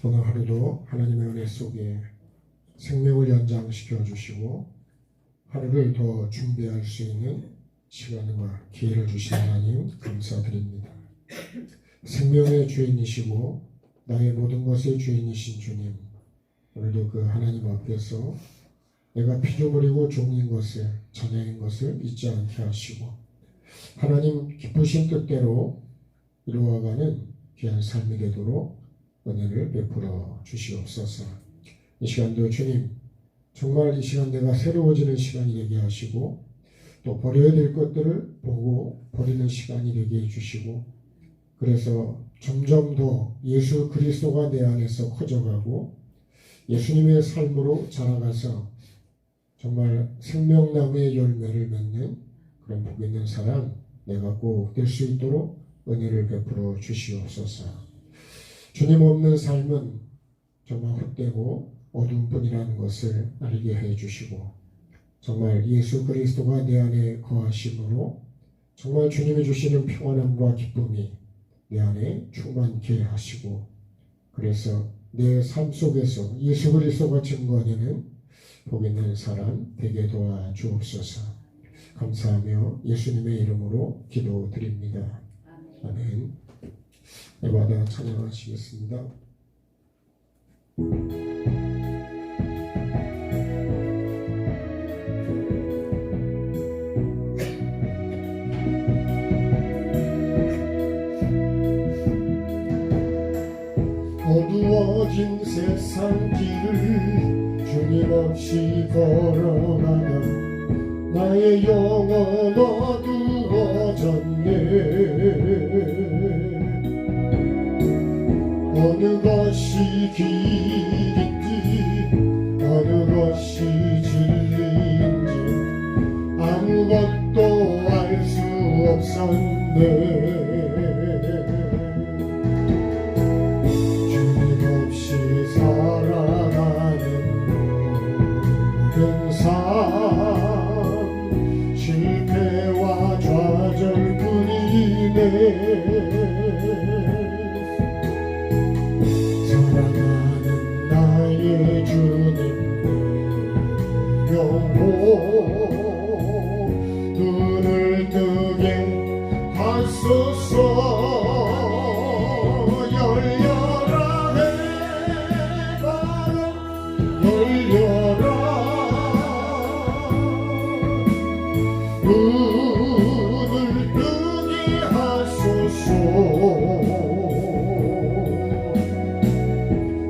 오늘 하루도 하나님의 은혜 속에 생명을 연장시켜 주시고 하루를 더 준비할 수 있는 시간과 기회를 주신 하나님 감사드립니다. 생명의 주인이시고 나의 모든 것의 주인이신 주님, 오늘도 그 하나님 앞에서 내가 피조물이고 종인 것을, 자녀인 것을 잊지 않게 하시고 하나님 기쁘신 뜻대로 이루어가는 귀한 삶이 되도록 은혜를 베풀어 주시옵소서. 이 시간도 주님, 정말 이 시간 내가 새로워지는 시간이 되게 하시고 또 버려야 될 것들을 보고 버리는 시간이 되게 해주시고, 그래서 점점 더 예수 그리스도가 내 안에서 커져가고 예수님의 삶으로 자라가서 정말 생명나무의 열매를 맺는 그런 복 있는 사람 내가 꼭 될 수 있도록 은혜를 베풀어 주시옵소서. 주님 없는 삶은 정말 헛되고 어두운 뿐이라는 것을 알게 해주시고, 정말 예수 그리스도가 내 안에 거하심으로 정말 주님이 주시는 평안함과 기쁨이 내 안에 충만케 하시고, 그래서 내 삶 속에서 예수 그리스도가 증거하는 복 있는 사람 되게 도와 주옵소서. 감사하며 예수님의 이름으로 기도드립니다. 아멘. 내마다 찬양하시겠습니다. 어두워진 세상 길을 주님 없이 걸어가다 나의 영혼 어두워졌네. 어느 것이 길인지 어느 것이 진리인지 아무것도 알 수 없었네. 주님 없이 살아가는 모든 삶 실패와 좌절뿐이네. 사랑하는 나의 주님 영혼 눈을 뜨게 하소서. 열려라 해바람 열려라. 눈을 뜨게 하소서.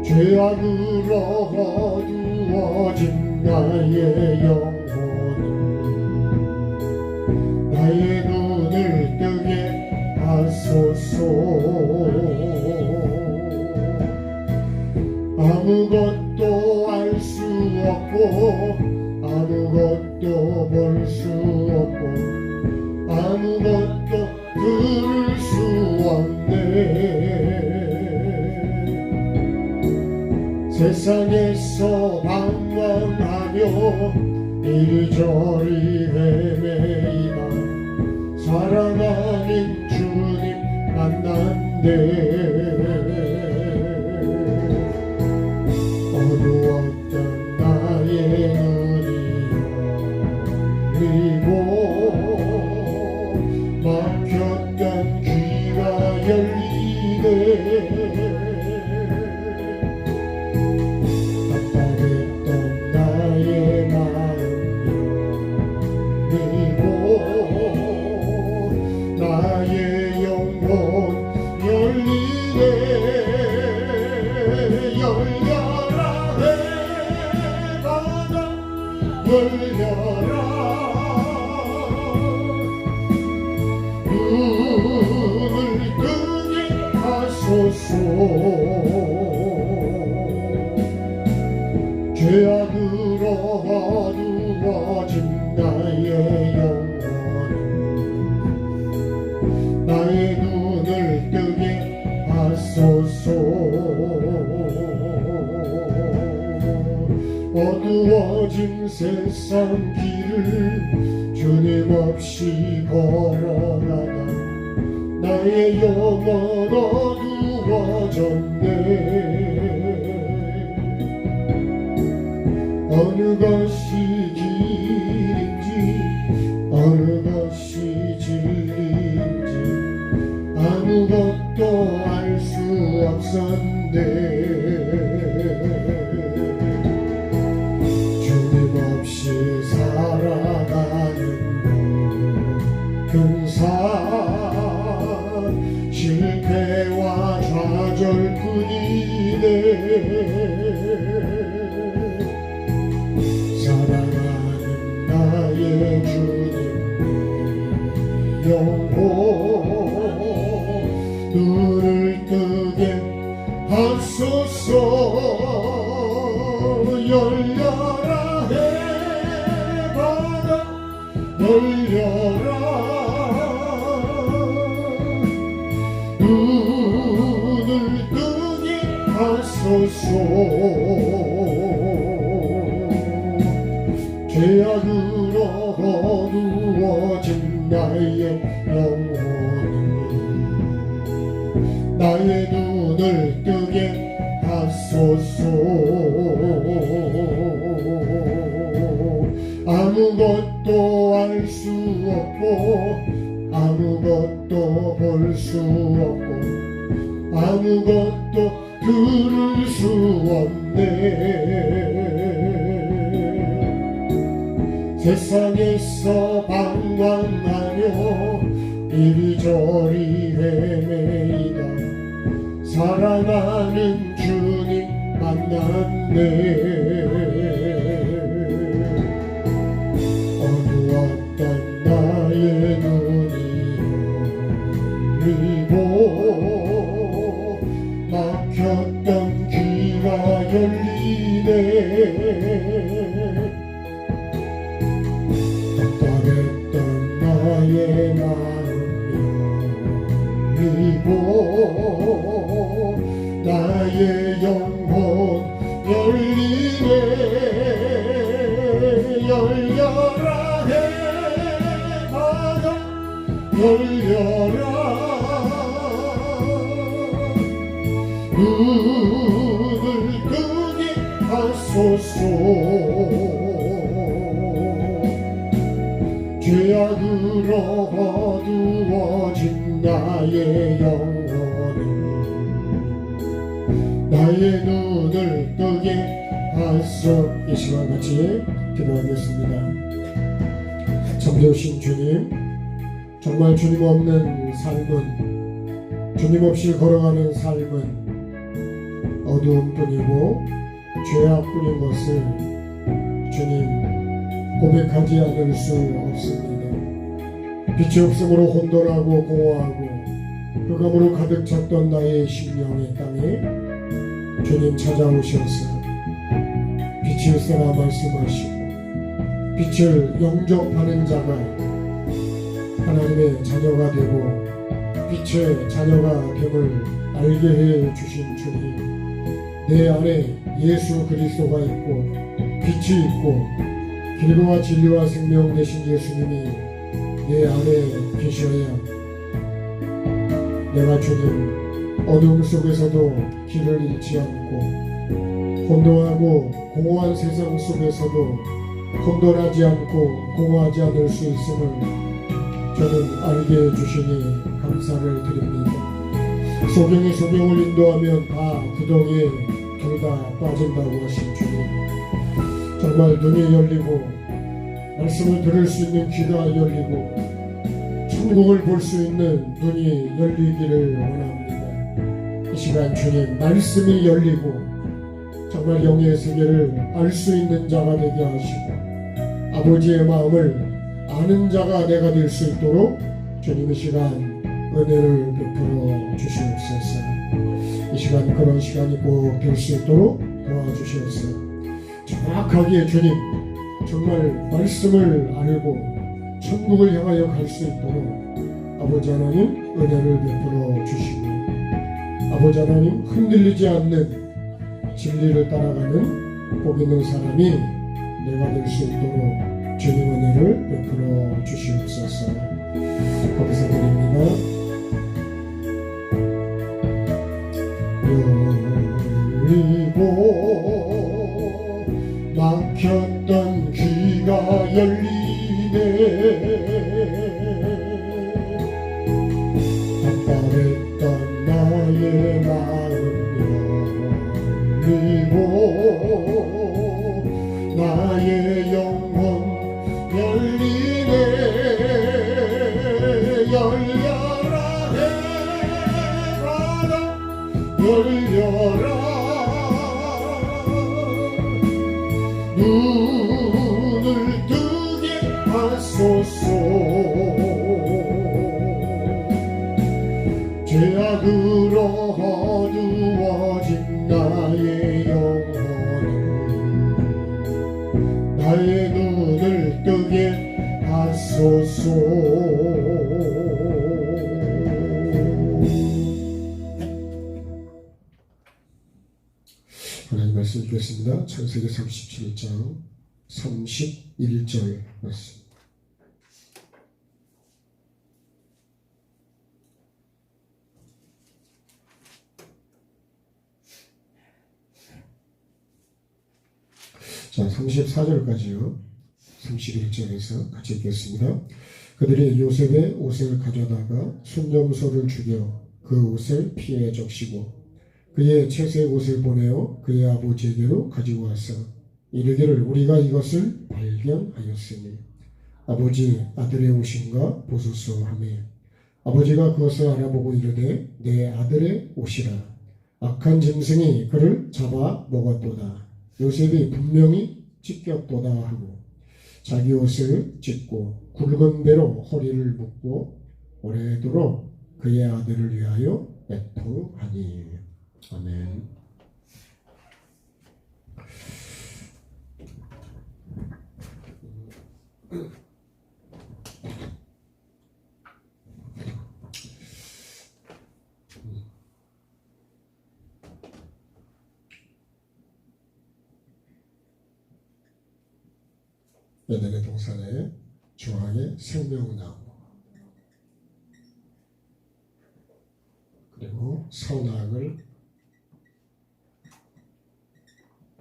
죄악으로 어두워진 나의 영혼을 나의 눈을 뜨게 하소서. 아무것도 알 수 없고 아무것도 볼 수 없고 아무것도 들을 수 없네. 세상에서 방황하며 이리저리 헤매이다 사랑하는 주님 만난대. 어두웠던 나의 눈이 열리고 막혔던 귀가 열리네. 답답했던 나의 마음 열리고 나의 영혼 열리네. 열려라 해바다 열려라. 눈을 뜨게 하소서. 죄악으로 어두워진 나의 영혼을 나의 눈을 뜨게 하소서. 어두워진 세상 길을 주님 없이 걸어가다 나의 영혼 어두워졌네. 어느 것이 길인지 어느 것이 진리인지 아무것도 알 수 없었네. 주님 없이 살아가는 모든 삶 실패와 좌절뿐이네. 사랑하는 나의 주님 영혼 눈을 뜨게 하소서. 열려라 해바다 열려라 눈을 뜨게 하소서. 죄악으로 어두워진 나의 영혼을 나의 눈을 뜨게 하소서. 아무것도 알 수 없고 아무것도 볼 수 없고 아무것도 들을 수 없네. 세상에서 방황하며 이리저리 헤매이다 사랑하는 주님 만났네. 어두웠던 나의 눈이 열리고 막혔던 귀가 열리네. 답답했던 나의 마음 열리고 나의 영혼 열리네. 열려라 해바다 열려라 눈을 뜨게 하소서. 죄악으로 어두워진 나의 영혼을 나의 눈을 뜨게 하소. 이 시간 같이 기도하겠습니다. 참되신 주님, 정말 주님 없는 삶은 주님 없이 걸어가는 삶은 어두움뿐이고 죄악뿐인 것을 주님 고백하지 않을 수 없습니다. 빛이 없으므로 혼돈하고 공허하고 흑암으로 가득 찼던 나의 심령의 땅에 주님 찾아오셔서 빛이 있으라 말씀하시고 빛을 영접하는 자가 하나님의 자녀가 되고 빛의 자녀가 됨을 알게 해 주신 주님, 내 안에 예수 그리스도가 있고 빛이 있고 길과 진리와 생명 되신 예수님이 내 안에 계셔야 내가 주님 어두움 속에서도 길을 잃지 않고 혼돈하고 공허한 세상 속에서도 혼돈하지 않고 공허하지 않을 수 있음을 저는 알게 해주시니 감사를 드립니다. 소경이 소경을 인도하면 다 구덩이에 둘 다 빠진다고 하신 주님, 정말 눈이 열리고 말씀을 들을 수 있는 귀가 열리고 천국을 볼 수 있는 눈이 열리기를 원합니다. 이 시간 주님 말씀이 열리고 정말 영의 세계를 알 수 있는 자가 되게 하시고 아버지의 마음을 아는 자가 내가 될 수 있도록 주님 이 시간 은혜를 베풀어 주시옵소서. 이 시간 그런 시간이 꼭 될 수 있도록 도와주시옵소서. 정확하게 주님 정말 말씀을 알고 천국을 향하여 갈 수 있도록 아버지 하나님 은혜를 베풀어 주시고 아버지 하나님 흔들리지 않는 진리를 따라가는 복 있는 사람이 내가 될 수 있도록 주님 은혜를 베풀어 주시옵소서. 거기서 드립니다. 열리고 막혔던 마음 열리고 나의 영혼 열리네. 열려라 해바다 열려라. 눈을 뜨게 하소서. 죄악으로 어두워진 나의 영혼을 나의 눈을 뜨게 하소서. 하나님 말씀 읽겠습니다. 창세기 37장 31절 말씀. 자, 34절까지요. 31절에서 같이 읽겠습니다. 그들이 요셉의 옷을 가져다가 순념소를 죽여 그 옷을 피에 적시고 그의 채색 옷을 보내어 그의 아버지에게로 가지고 와서 이르기를 우리가 이것을 발견하였으니 아버지 아들의 옷인가 보소서 하며 아버지가 그것을 알아보고 이르되 내 아들의 옷이라. 악한 짐승이 그를 잡아 먹었도다. 요셉이 분명히 찢겼도다 하고 자기 옷을 찢고 굵은 배로 허리를 묶고 오래도록 그의 아들을 위하여 애통하니. 아멘. 에덴의 동산에 중앙에 생명나무 그리고 선악을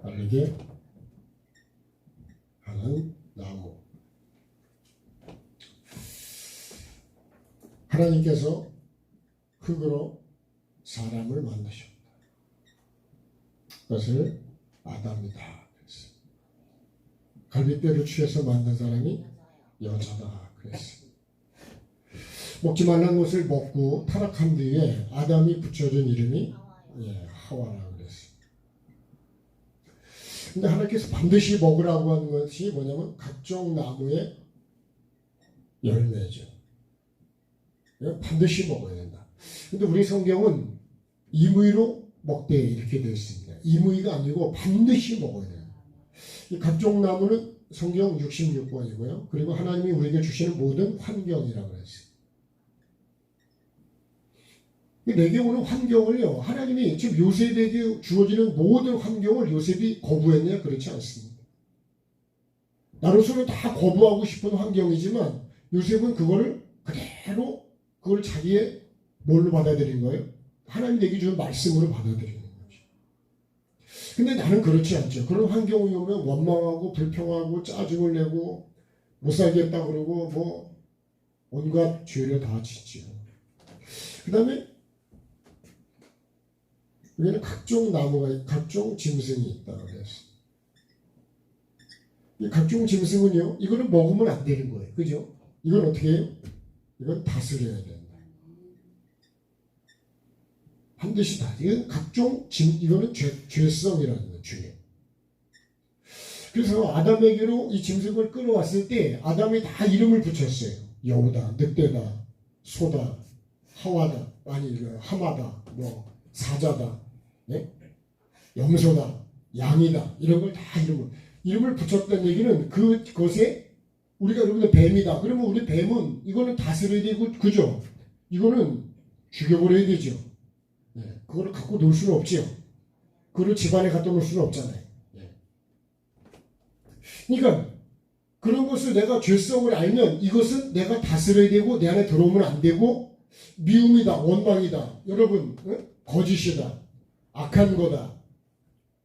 알게 하는 나무. 하나님께서 흙으로 사람을 만드셨다. 그것을 아담이다. 갈빗대를 취해서 만든 사람이 여자다 그랬습니다. 먹지 말라는 것을 먹고 타락한 뒤에 아담이 붙여준 이름이 하와라 그랬습니다. 근데 하나님께서 반드시 먹으라고 하는 것이 뭐냐면 각종 나무의 열매죠. 반드시 먹어야 된다. 근데 우리 성경은 임의로 먹되 이렇게 되어 있습니다. 임의가 아니고 반드시 먹어야 돼요. 이 각종 나무는 성경 66권이고요. 그리고 하나님이 우리에게 주시는 모든 환경이라고 그랬어요. 내게 오는 환경을요, 하나님이 지금 요셉에게 주어지는 모든 환경을 요셉이 거부했냐? 그렇지 않습니다. 나로서는 다 거부하고 싶은 환경이지만 요셉은 그거를 그대로 그걸 자기의 뭘로 받아들인 거예요? 하나님 내게 주는 말씀으로 받아들이는 거죠. 근데 나는 그렇지 않죠. 그런 환경이 오면 원망하고 불평하고 짜증을 내고 못 살겠다 그러고 뭐 온갖 죄를 다 짓죠. 그 다음에 여기는 각종 나무가 각종 짐승이 있다 그랬어요. 이 각종 짐승은요, 이거는 먹으면 안 되는 거예요. 그죠? 이건 어떻게 해요? 이건 다스려야 된다. 반드시 다. 이건 각종 이거는 죄성이라는 거예요. 죄. 그래서 아담에게로 이 짐승을 끌어왔을 때 아담이 다 이름을 붙였어요. 여우다, 늑대다, 소다, 하와다, 아니 하마다, 뭐 사자다, 네? 염소다, 양이다, 이런 걸 다 이름을 붙였다는 얘기는 그것에 우리가 여러분들 뱀이다. 그러면 우리 뱀은 이거는 다스려야 되고, 그죠? 이거는 죽여버려야 되죠. 네. 그거를 갖고 놀 수는 없지요. 그걸 집안에 갖다 놓을 수는 없잖아요. 네. 그러니까 그런 것을 내가 죄성을 알면 이것은 내가 다스려야 되고 내 안에 들어오면 안 되고 미움이다, 원망이다, 여러분 거짓이다, 악한 거다,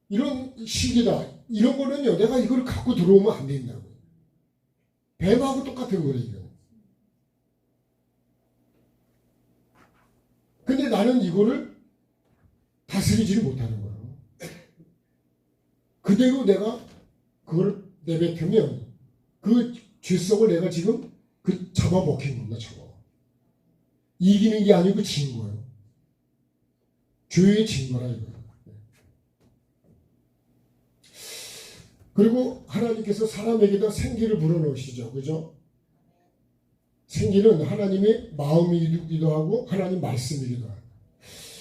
이런 시기다, 이런 거는요 내가 이걸 갖고 들어오면 안 된다고. 뱀하고 똑같은 거예요. 이거. 근데 나는 이거를 다스리지를 못하는 거예요. 그대로 내가 그걸 내뱉으면 그 질성을 내가 지금 잡아먹힌 겁니다. 이기는 게 아니고 진 거예요. 죄의 진 거라 이거예요. 그리고 하나님께서 사람에게도 생기를 불어넣으시죠. 그죠? 생기는 하나님의 마음이기도 하고 하나님 말씀이기도 하고.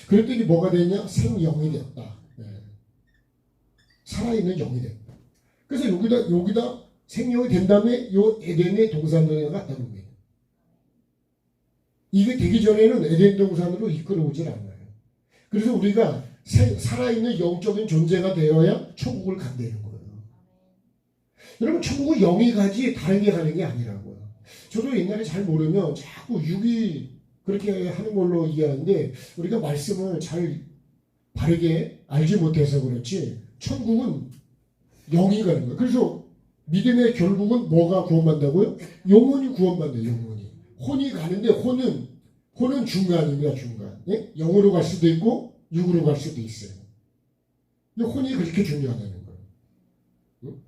그랬더니 뭐가 되냐? 생영이 됐다. 네. 살아있는 영이 됐다. 그래서 여기다 생명이 된 다음에 요 에덴의 동산으로 갔다는 겁니다. 이게 되기 전에는 에덴 동산으로 이끌어오질 않아요. 그래서 우리가 살아있는 영적인 존재가 되어야 천국을 간다는 거예요. 여러분 천국은 영이 가지 다른 게 가는 게 아니라고요. 저도 옛날에 잘 모르면 자꾸 육이 그렇게 하는 걸로 이해하는데 우리가 말씀을 잘 바르게 알지 못해서 그렇지 천국은 영이 가는 거예요. 그래서 믿음의 결국은 뭐가 구원받는다고요? 영혼이 구원받는 영혼이. 혼이 가는데 혼은 중간입니다. 중간. 예? 영으로 갈 수도 있고 육으로 갈 수도 있어요. 근데 혼이 그렇게 중요하다는 거예요. 응?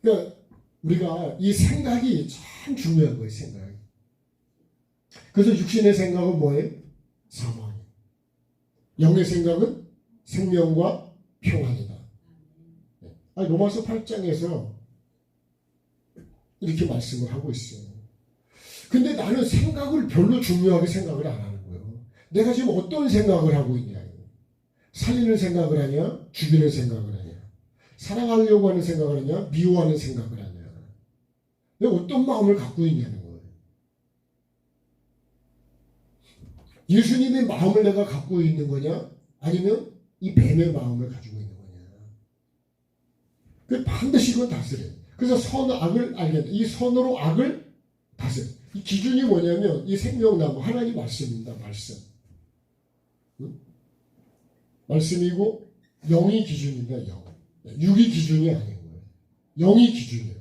그러니까 우리가 이 생각이 참 중요한 거예요. 생각이. 그래서 육신의 생각은 뭐예요? 사망이에요. 영의 생각은 생명과 평안이다. 로마서 8장에서 이렇게 말씀을 하고 있어요. 근데 나는 생각을 별로 중요하게 생각을 안 하는 거예요. 내가 지금 어떤 생각을 하고 있냐. 살리는 생각을 하냐, 죽이는 생각을 하냐, 사랑하려고 하는 생각을 하냐, 미워하는 생각을 하냐. 내가 어떤 마음을 갖고 있냐는 거예요. 예수님의 마음을 내가 갖고 있는 거냐, 아니면 이 뱀의 마음을 가지고 있는 거냐. 반드시 이건 다스려요. 그래서 선악을 알겠다. 이 선으로 악을 다스려. 이 기준이 뭐냐면 이 생명나무 하나님 말씀입니다. 말씀. 응? 말씀이고 영이 기준입니다. 영. 육이 기준이 아닌 거예요. 영이 기준이에요.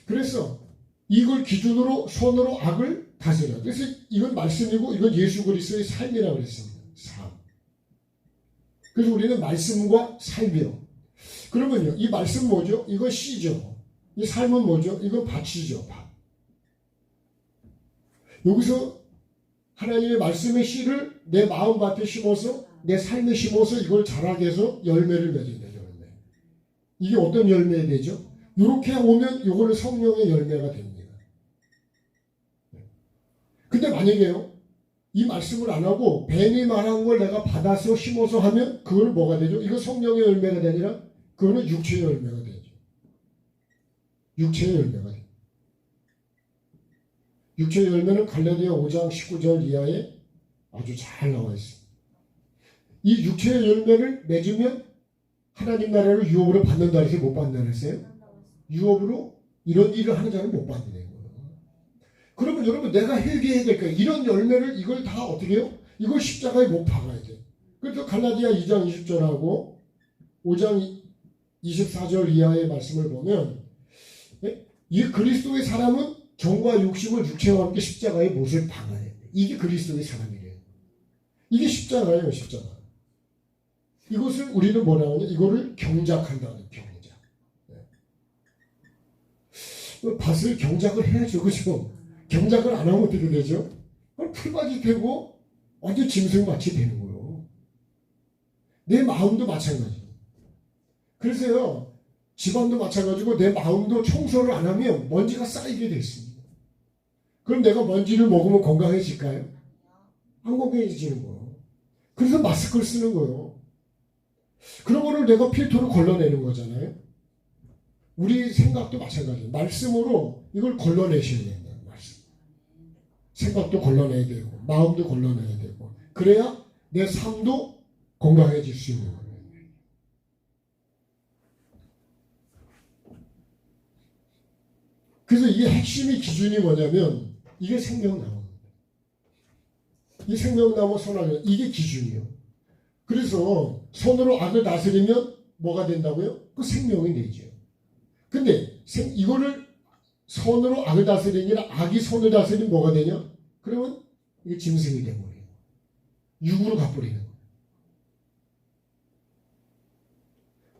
그래서 이걸 기준으로 손으로 악을 다스려. 그래서 이건 말씀이고 이건 예수 그리스도의 삶이라고 그랬습니다. 삶. 그래서 우리는 말씀과 삶이요. 그러면요, 이 말씀 뭐죠? 이건 씨죠. 이 삶은 뭐죠? 이건 밭이죠. 밭. 여기서 하나님의 말씀의 씨를 내 마음밭에 심어서 내 삶에 심어서 이걸 자라게 해서 열매를 맺는다. 열매. 이게 어떤 열매 되죠? 이렇게 오면 이거는 성령의 열매가 됩니다. 근데 만약에요, 이 말씀을 안 하고 뱀이 말한 걸 내가 받아서 심어서 하면 그거는 뭐가 되죠? 이거 성령의 열매가 되니라 그거는 육체의 열매가 되죠. 육체의 열매가 돼요. 육체의 열매는 갈라디아 5장 19절 이하에 아주 잘 나와 있습니다. 이 육체의 열매를 맺으면 하나님 나라를 유업으로 받는다 해서 못 받는다 했어요? 유업으로 이런 일을 하는 자는 못 받는 거예요. 그러면 여러분 내가 회개해야 될까요? 이런 열매를 이걸 다 어떻게 해요? 이걸 십자가에 못 박아야 돼. 그래서 갈라디아 2장 20절하고 5장 24절 이하의 말씀을 보면 이 그리스도의 사람은 정과 욕심을 육체와 함께 십자가에 못을 박아야 돼. 이게 그리스도의 사람이래요. 이게 십자가예요. 십자가. 이것을 우리는 뭐라고 하냐? 이거를 경작한다는 경작. 밭을 경작을 해야죠. 그죠? 경작을 안 하면 어떻게 되죠? 풀밭이 되고 완전 짐승밭이 되는 거예요. 내 마음도 마찬가지예요. 그래서요, 집안도 마찬가지고 내 마음도 청소를 안 하면 먼지가 쌓이게 돼 있습니다. 그럼 내가 먼지를 먹으면 건강해질까요? 안 건강해지는 거예요. 그래서 마스크를 쓰는 거예요. 그런 거를 내가 필터로 걸러내는 거잖아요. 우리 생각도 마찬가지예요. 말씀으로 이걸 걸러내셔야 된다는 말씀. 생각도 걸러내야 되고 마음도 걸러내야 되고 그래야 내 삶도 건강해질 수 있는 거예요. 그래서 이게 핵심의 기준이 뭐냐면 이게 생명나무입니다. 이 생명나무 선악을 이게 기준이에요. 그래서 손으로 악을 다스리면 뭐가 된다고요? 그 생명이 되죠. 근데 이거를 손으로 악을 다스리는 게 아니라 악이 손을 다스리면 뭐가 되냐? 그러면 이게 짐승이 돼버려요. 육으로 가버리는 거예요.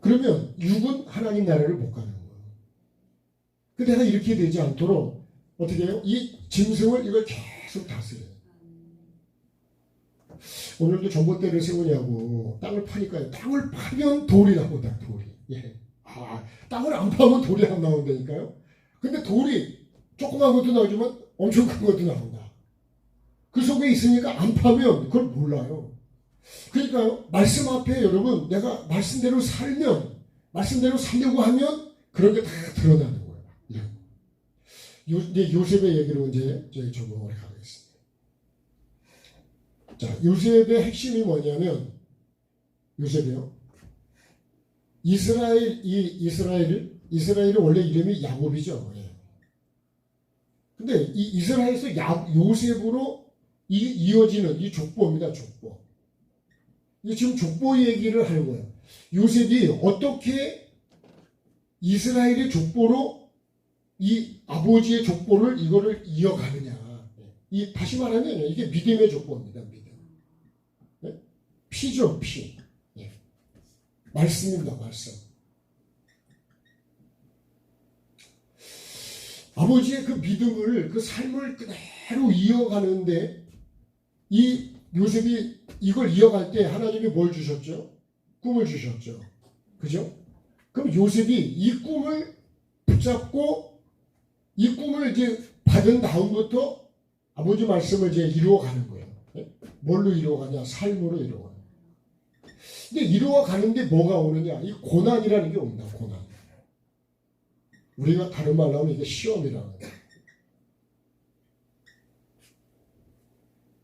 그러면 육은 하나님 나라를 못 가는 거예요. 그 내가 이렇게 되지 않도록 어떻게 해요? 이 짐승을 이걸 계속 다스려요. 오늘도 전봇대를 세우냐고 땅을 파니까요. 땅을 파면 돌이 나온다. 돌이. 예. 땅을 안 파면 돌이 안 나온다니까요. 근데 돌이 조그만 것도 나오지만 엄청 큰 것도 나온다. 그 속에 있으니까 안 파면 그걸 몰라요. 그러니까요. 말씀 앞에 여러분 내가 말씀대로 살면 말씀대로 살려고 하면 그런 게 다 드러나는 거예요. 이제 요셉의 얘기로 이제 저희 적용을 가겠습니다. 자, 요셉의 핵심이 뭐냐면 요셉이요. 이스라엘이 원래 이름이 야곱이죠. 예. 근데 이 이스라엘에서 요셉으로 이어지는 이 족보입니다. 족보. 이게 지금 족보 얘기를 하는 거예요. 요셉이 어떻게 이스라엘의 족보로 이 아버지의 족보를 이거를 이어가느냐. 다시 말하면 이게 믿음의 족보입니다. 믿음. 네? 피죠, 피. 네. 말씀입니다, 말씀. 아버지의 그 믿음을, 그 삶을 그대로 이어가는데 이 요셉이 이걸 이어갈 때 하나님이 뭘 주셨죠? 꿈을 주셨죠. 그죠? 그럼 요셉이 이 꿈을 붙잡고 이 꿈을 이제 받은 다음부터 아버지 말씀을 이제 이루어가는 거예요. 네? 뭘로 이루어가냐? 삶으로 이루어가요. 근데 이루어가는데 뭐가 오느냐? 이 고난이라는 게 옵니다. 고난. 우리가 다른 말로 하면 이게 시험이라는 거예요.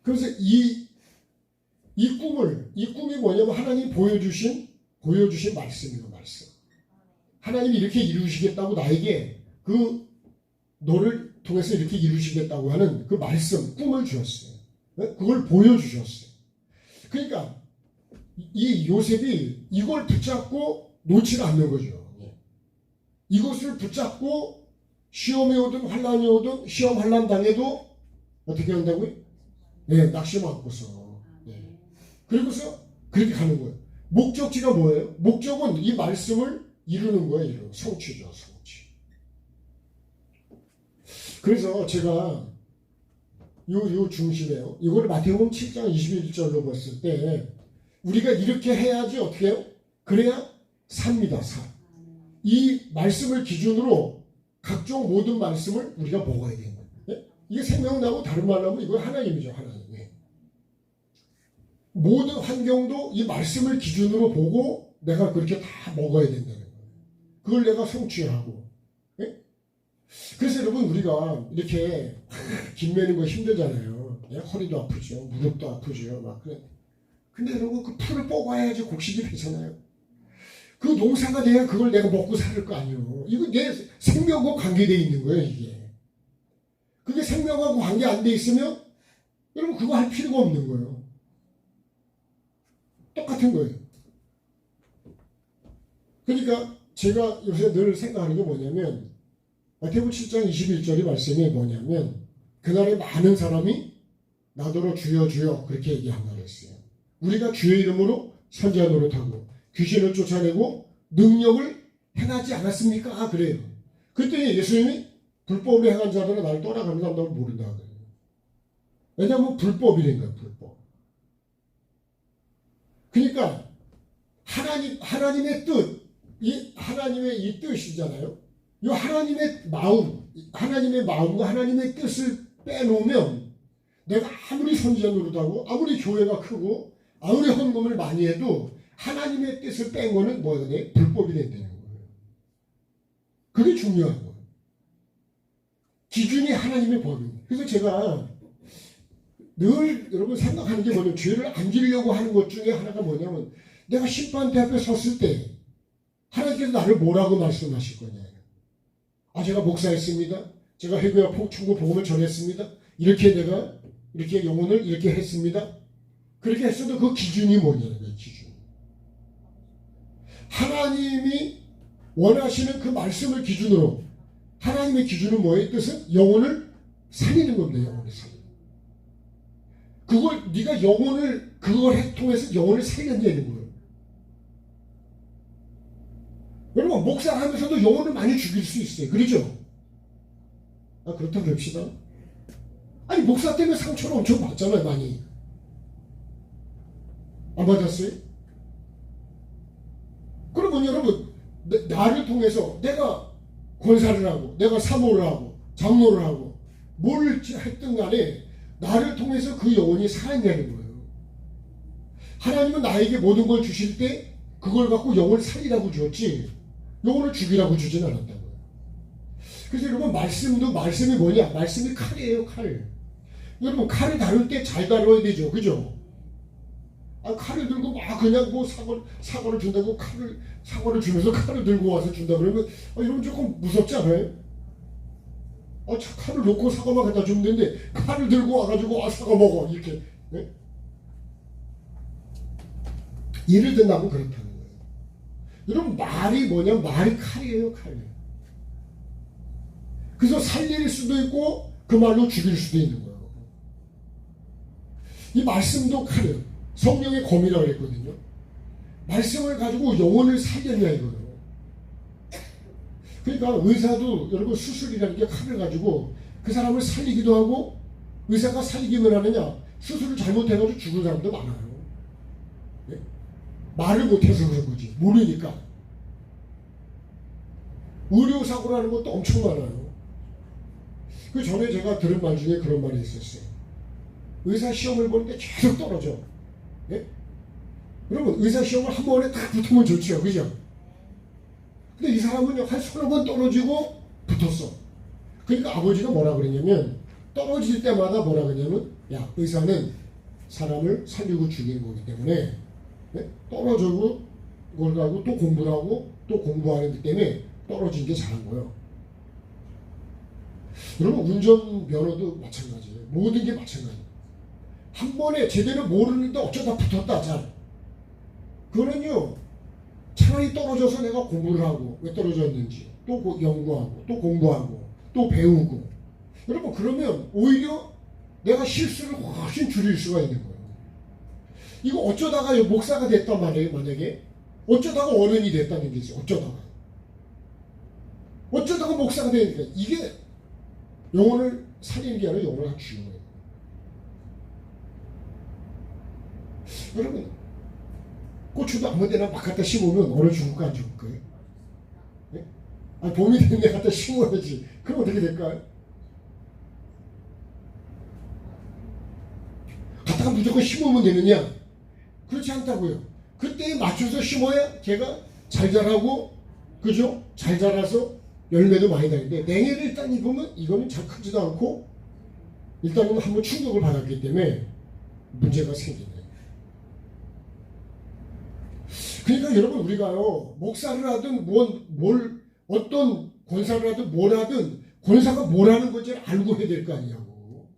그래서 이 꿈이 뭐냐면 하나님이 보여주신 말씀이에요. 말씀. 하나님이 이렇게 이루시겠다고 나에게 너를 통해서 이렇게 이루시겠다고 하는 그 말씀, 꿈을 주셨어요. 그걸 보여주셨어요. 그러니까 이 요셉이 이걸 붙잡고 놓지 않는 거죠. 이것을 붙잡고 시험이 오든 환란이 오든 시험 환란 당해도 어떻게 한다고요? 네, 낙심 않고서. 네. 그리고서 그렇게 가는 거예요. 목적지가 뭐예요? 목적은 이 말씀을 이루는 거예요. 성취죠, 성취. 그래서 제가 요 중심에요. 이거를 마태복음 7장 21절로 봤을 때 우리가 이렇게 해야지 어떻게 해요? 그래야 삽니다, 사. 이 말씀을 기준으로 각종 모든 말씀을 우리가 먹어야 되는 거예요. 네? 이게 생명나고 다른 말로 하면 이거 하나님이죠, 하나님. 네. 모든 환경도 이 말씀을 기준으로 보고 내가 그렇게 다 먹어야 된다는 거예요. 그걸 내가 성취하고. 네? 그래서 여러분 우리가 이렇게 김 매는 거 힘들잖아요. 네? 허리도 아프죠, 무릎도 아프죠, 막 그래. 근데 여러분 그 풀을 뽑아야지 곡식이 되잖아요. 그 농사가 돼야 그걸 내가 먹고 살 거 아니에요. 이거 내 생명과 관계되어 있는 거예요, 이게. 그게 생명하고 관계 안 돼 있으면 여러분 그거 할 필요가 없는 거예요. 똑같은 거예요. 그러니까 제가 요새 늘 생각하는 게 뭐냐면 마태복음 7장 21절의 말씀이 뭐냐면 그날에 많은 사람이 나더러 주여 주여 그렇게 얘기한다고 했어요. 우리가 주의 이름으로 선지자 노릇하고 귀신을 쫓아내고 능력을 행하지 않았습니까? 그래요. 그랬더니 예수님이 불법을 행한 자들은 나를 떠나가는 사람들은 모른다 그래요. 왜냐하면 불법이니까 불법. 그러니까 하나님의 뜻, 하나님의 이 뜻이잖아요. 이 하나님의 마음과 하나님의 뜻을 빼놓으면 내가 아무리 선지자 노릇하고 아무리 교회가 크고 아무리 헌금을 많이 해도 하나님의 뜻을 뺀 거는 뭐가 돼? 불법이 된다는 거예요. 그게 중요한 거예요. 기준이 하나님의 법입니다. 그래서 제가 늘 여러분 생각하는 게 뭐냐면 죄를 안 지려고 하는 것 중에 하나가 뭐냐면 내가 심판대 앞에 섰을 때 하나님께서 나를 뭐라고 말씀하실 거냐. 제가 목사했습니다. 제가 회개와 천국 복음을 전했습니다. 이렇게 영혼을 이렇게 했습니다. 그렇게 했어도 그 기준이 뭐냐는 거예요. 기준. 하나님이 원하시는 그 말씀을 기준으로 하나님의 기준은 뭐예요? 뜻은 영혼을 살리는 겁니다. 영혼을 살리는. 그걸 통해서 영혼을 살려내는 거예요. 여러분 목사를 하면서도 영혼을 많이 죽일 수 있어요. 그렇죠? 그렇다고 봅시다. 아니 목사 때문에 상처를 엄청 받잖아요. 많이. 안 받았어요? 그러면 여러분 나를 통해서 내가 권사를 하고 내가 사모를 하고 장로를 하고 뭘 했든 간에 나를 통해서 그 영혼이 살아내는 거예요. 하나님은 나에게 모든 걸 주실 때 그걸 갖고 영혼을 살리라고 주었지 영혼을 죽이라고 주진 않았다고요. 그래서 여러분 말씀이 뭐냐? 말씀이 칼이에요. 칼. 여러분 칼을 다룰 때 잘 다뤄야 되죠. 그죠? 칼을 들고 막 그냥 뭐 사과를 준다고 사과를 주면서 칼을 들고 와서 준다 그러면 여러분 조금 무섭지 않아요? 칼을 놓고 사과만 갖다 주면 되는데 칼을 들고 와가지고 사과 먹어 이렇게. 네? 예를 든다면 그렇다는 거예요. 여러분 말이 뭐냐? 말이 칼이에요. 칼. 그래서 살릴 수도 있고 그 말로 죽일 수도 있는 거예요. 이 말씀도 칼이에요. 성령의 검이라고 그랬거든요. 말씀을 가지고 영혼을 살렸냐 이거예요. 그러니까 의사도 여러분 수술이라는 게 칼을 가지고 그 사람을 살리기도 하고 의사가 살리기만 하느냐 수술을 잘못해가지고 죽은 사람도 많아요. 네? 말을 못해서 그런 거지. 모르니까. 의료사고라는 것도 엄청 많아요. 그 전에 제가 들은 말 중에 그런 말이 있었어요. 의사 시험을 보는데 계속 떨어져. 네? 여러분 의사 시험을 한 번에 딱 붙으면 좋죠. 그죠? 근데 이 사람은 한 서너 번 떨어지고 붙었어. 그러니까 아버지가 뭐라 그랬냐면 떨어질 때마다 뭐라 그랬냐면 야 의사는 사람을 살리고 죽이는 거기 때문에 네? 떨어지고 그걸 가고 또 공부를 하고 또 공부하는 것 때문에 떨어진 게 잘한 거예요. 여러분 운전면허도 마찬가지예요. 모든 게 마찬가지예요. 한 번에 제대로 모르는데 어쩌다 붙었다 잘. 그거는요 차라리 떨어져서 내가 공부를 하고 왜 떨어졌는지 또 연구하고 또 공부하고 또 배우고 여러분 그러면 오히려 내가 실수를 훨씬 줄일 수가 있는 거예요. 이거 어쩌다가 목사가 됐단 말이에요. 만약에 어쩌다가 어른이 됐다는 게지. 어쩌다가 목사가 되니까 이게 영혼을 살리는 게 아니라 영혼을 죽이는 거예요. 여러분 고추도 아무데나 막 갖다 심으면 어느 죽을까 안 죽을 거예요? 네? 봄이 되는데 갖다 심어야지. 그럼 어떻게 될까요? 갖다가 무조건 심으면 되느냐? 그렇지 않다고요. 그때에 맞춰서 심어야 걔가 잘 자라고 그죠? 잘 자라서 열매도 많이 나는데 냉해를 일단 입으면 이거는 잘 크지도 않고 일단은 한번 충격을 받았기 때문에 문제가 생기네요. 그러니까 여러분 우리가요 목사를 하든 어떤 권사를 하든 뭘 하든 권사가 뭘 하는 건지를 알고 해야 될 거 아니냐고.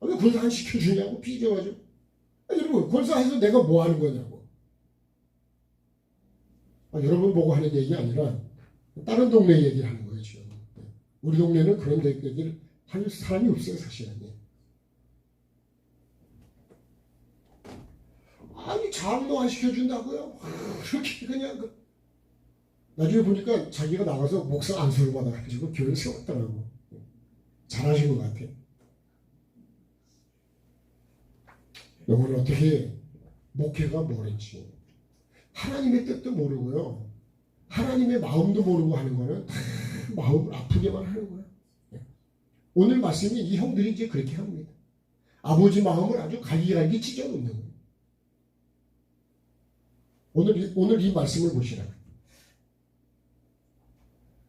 왜 권사 안 시켜주냐고 삐져가지고. 여러분 권사해서 내가 뭐 하는 거냐고. 여러분 보고 하는 얘기 아니라 다른 동네 얘기를 하는 거예요 지금. 우리 동네는 그런 얘기를 할 사람이 없어요 사실은. 아니 장로 안 시켜준다고요? 그렇게 그냥 나중에 보니까 자기가 나가서 목사 안수를 받아가지고 교회를 세웠더라고. 잘하신 것 같아. 이걸 어떻게 목회가 뭐랬지? 하나님의 뜻도 모르고요. 하나님의 마음도 모르고 하는 거는 다 마음을 아프게만 하는 거야. 오늘 말씀이 이 형들이 이제 그렇게 합니다. 아버지 마음을 아주 갈기갈기 찢어놓는 거예요. 오늘 이 말씀을 보시라.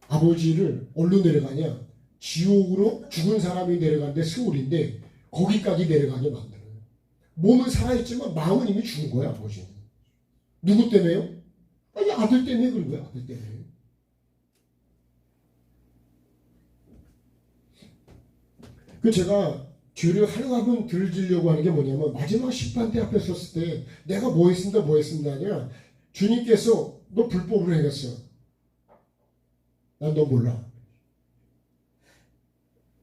아버지를 어디로 내려가냐? 지옥으로 죽은 사람이 내려가는데 스물인데 거기까지 내려가게 만들어요. 몸은 살아있지만 마음은 이미 죽은 거야 아버지는. 누구 때문에요? 아니 아들 때문에 그런 거야. 아들 때문에. 그 제가 죄를 하루하루 들으려고 하는 게 뭐냐면 마지막 심판대 앞에 섰을 때 내가 뭐 했습니다 아니라 주님께서 너 불법으로 행했어. 난 너 몰라.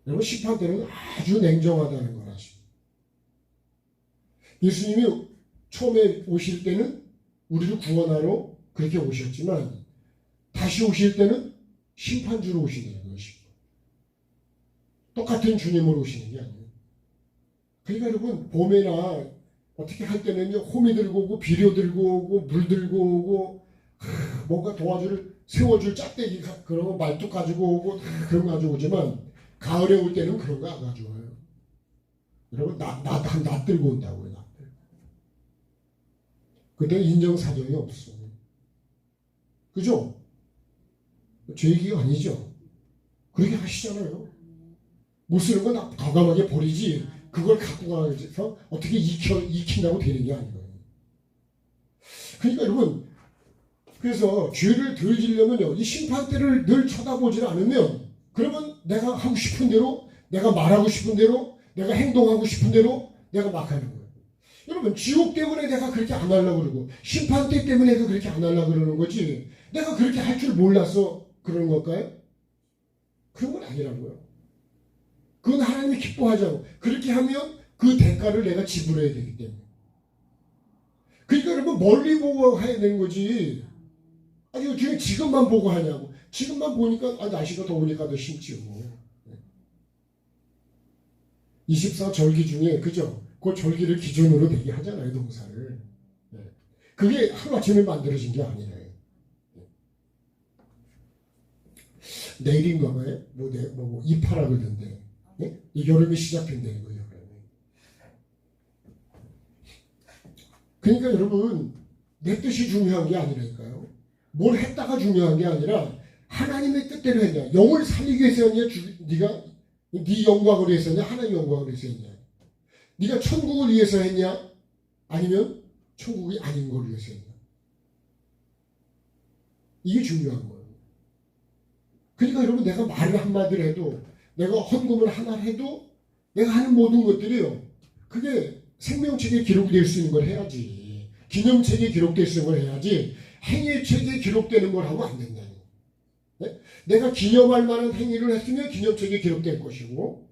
여러분 심판대는 아주 냉정하다는 걸 아시죠. 예수님이 처음에 오실 때는 우리를 구원하러 그렇게 오셨지만 다시 오실 때는 심판주로 오시는 것이고 똑같은 주님으로 오시는 게 아니에요. 그러니까 여러분 봄에나 어떻게 할 때는요 호미 들고 오고 비료 들고 오고 물 들고 오고 뭔가 도와줄 세워줄 짝대기 그런 거 말뚝 가지고 오고 그런 거 가지고 오지만 가을에 올 때는 그런 거 안 가져와요. 여러분 나 들고 온다고요. 나 들고. 그때 인정사정이 없어. 그죠? 제 얘기가 아니죠. 그렇게 하시잖아요. 못 쓰는 건 과감하게 버리지 그걸 갖고 가서 어떻게 익힌다고 되는 게 아니에요. 그러니까 여러분 그래서 죄를 덜 지려면요 이 심판대를 늘 쳐다보지 않으면 그러면 내가 하고 싶은 대로 내가 말하고 싶은 대로 내가 행동하고 싶은 대로 내가 막 하는 거예요. 여러분 지옥 때문에 내가 그렇게 안 하려고 그러고 심판대 때문에 내가 그렇게 안 하려고 그러는 거지 내가 그렇게 할 줄 몰라서 그러는 걸까요? 그런 건 아니라고요. 그건 하나님이 기뻐하자고. 그렇게 하면 그 대가를 내가 지불해야 되기 때문에. 그러니까 여러분 멀리 보고 해야 되는 거지. 아니 어떻게 지금만 보고 하냐고. 지금만 보니까 날씨가 더우니까 더 심지요. 24절기 중에 그죠? 그 절기를 기준으로 되게 하잖아요 동사를. 그게 하루아침에 만들어진 게 아니에요. 내일인가 봐요. 뭐 이파라 그러던데. 네? 여름이 시작된다는 거예요. 그러니까 여러분 내 뜻이 중요한 게 아니라니까요. 뭘 했다가 중요한 게 아니라 하나님의 뜻대로 했냐. 영을 살리기 위해서 했냐. 네가 네 영광을 위해서 했냐. 하나님 영광을 위해서 했냐. 네가 천국을 위해서 했냐. 아니면 천국이 아닌 걸 위해서 했냐. 이게 중요한 거예요. 그러니까 여러분 내가 말을 한마디를 해도 내가 헌금을 하나 해도 내가 하는 모든 것들이요. 그게 생명책에 기록이 될 수 있는 걸 해야지. 기념책에 기록될 수 있는 걸 해야지. 행위책에 기록되는 걸 하면 안 된다는 거예요. 네? 내가 기념할 만한 행위를 했으면 기념책에 기록될 것이고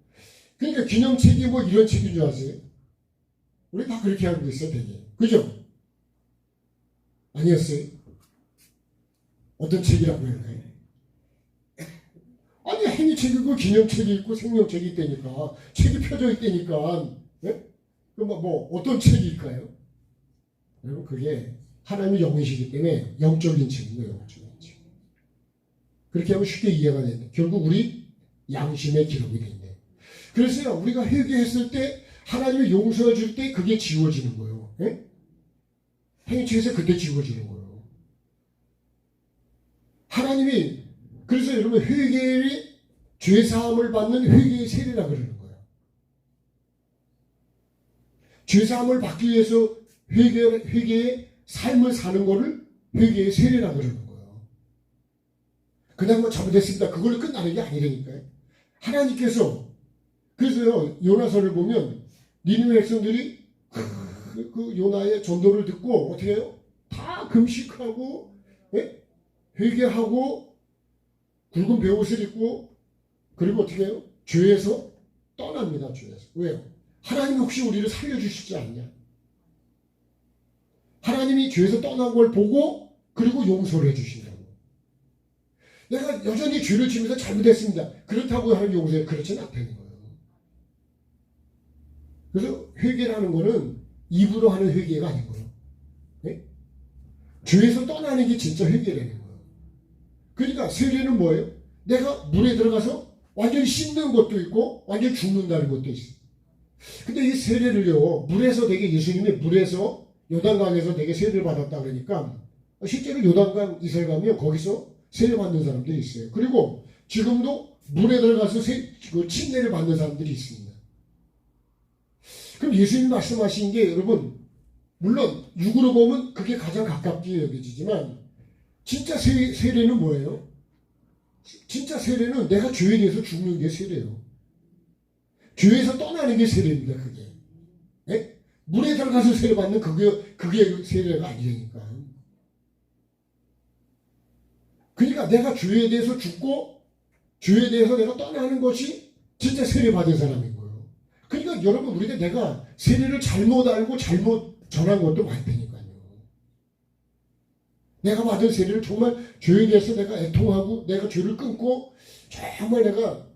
그러니까 기념책이 뭐 이런 책인 줄 아세요? 우리 다 그렇게 알고 있어요. 되게. 그죠? 아니었어요? 어떤 책이라고 해야 돼? 아니 행위책이 있고 기념책이 있고 생명책이 있다니까 책이 펴져 있다니까 네? 그럼 뭐 어떤 책일까요? 여러분 그게 하나님의 영이시기 때문에 영적인 책인 거예요. 영적인 책. 그렇게 하면 쉽게 이해가 되는데 결국 우리 양심의 기록이 된대. 그래서 우리가 회개했을 때 하나님이 용서해 줄 때 그게 지워지는 거예요. 네? 행위책에서 그때 지워지는 거예요. 하나님이 그래서 여러분 회개의 죄사함을 받는 회개의 세례라 그러는 거예요. 죄사함을 받기 위해서 회개의 삶을 사는 거를 회개의 세례라 그러는 거예요. 그냥 뭐 잘못했습니다. 그걸로 끝나는 게 아니라니까요. 하나님께서 그래서요 요나서를 보면 니느웨 백성들이 그 요나의 전도를 듣고 어떻게 해요? 다 금식하고 회개하고 굵은 베옷을 입고 그리고 어떻게 해요? 죄에서 떠납니다. 죄에서. 왜요? 하나님이 혹시 우리를 살려주시지 않냐? 하나님이 죄에서 떠난 걸 보고 그리고 용서를 해주신다고. 내가 여전히 죄를 지면서 잘못했습니다. 그렇다고 하나님 용서해. 그렇지는 않다는 거예요. 그래서 회개라는 거는 입으로 하는 회개가 아닌 거예요. 네? 죄에서 떠나는 게 진짜 회개라는 거예요. 그러니까 세례는 뭐예요? 내가 물에 들어가서 완전히 씻는 것도 있고 완전히 죽는다는 것도 있어요. 근데 이 세례를요 물에서 되게 예수님이 물에서 요단강에서 되게 세례를 받았다 그러니까 실제로 요단강 이스라엘 가면 거기서 세례 받는 사람들이 있어요. 그리고 지금도 물에 들어가서 침례를 받는 사람들이 있습니다. 그럼 예수님이 말씀하신 게 여러분 물론 육으로 보면 그게 가장 가깝게 여겨지지만 진짜 세례는 뭐예요? 진짜 세례는 내가 죄에 대해서 죽는 게 세례예요. 죄에서 떠나는 게 세례입니다. 그게. 네? 물에 들어가서 세례 받는 그게 세례가 아니라니까. 그러니까 내가 죄에 대해서 죽고 죄에 대해서 내가 떠나는 것이 진짜 세례 받은 사람인 거예요. 그러니까 여러분 우리가 내가 세례를 잘못 알고 잘못 전한 것도 많다니까요. 내가 받은 세례를 정말 죄에 대해서 내가 애통하고 내가 죄를 끊고 정말 내가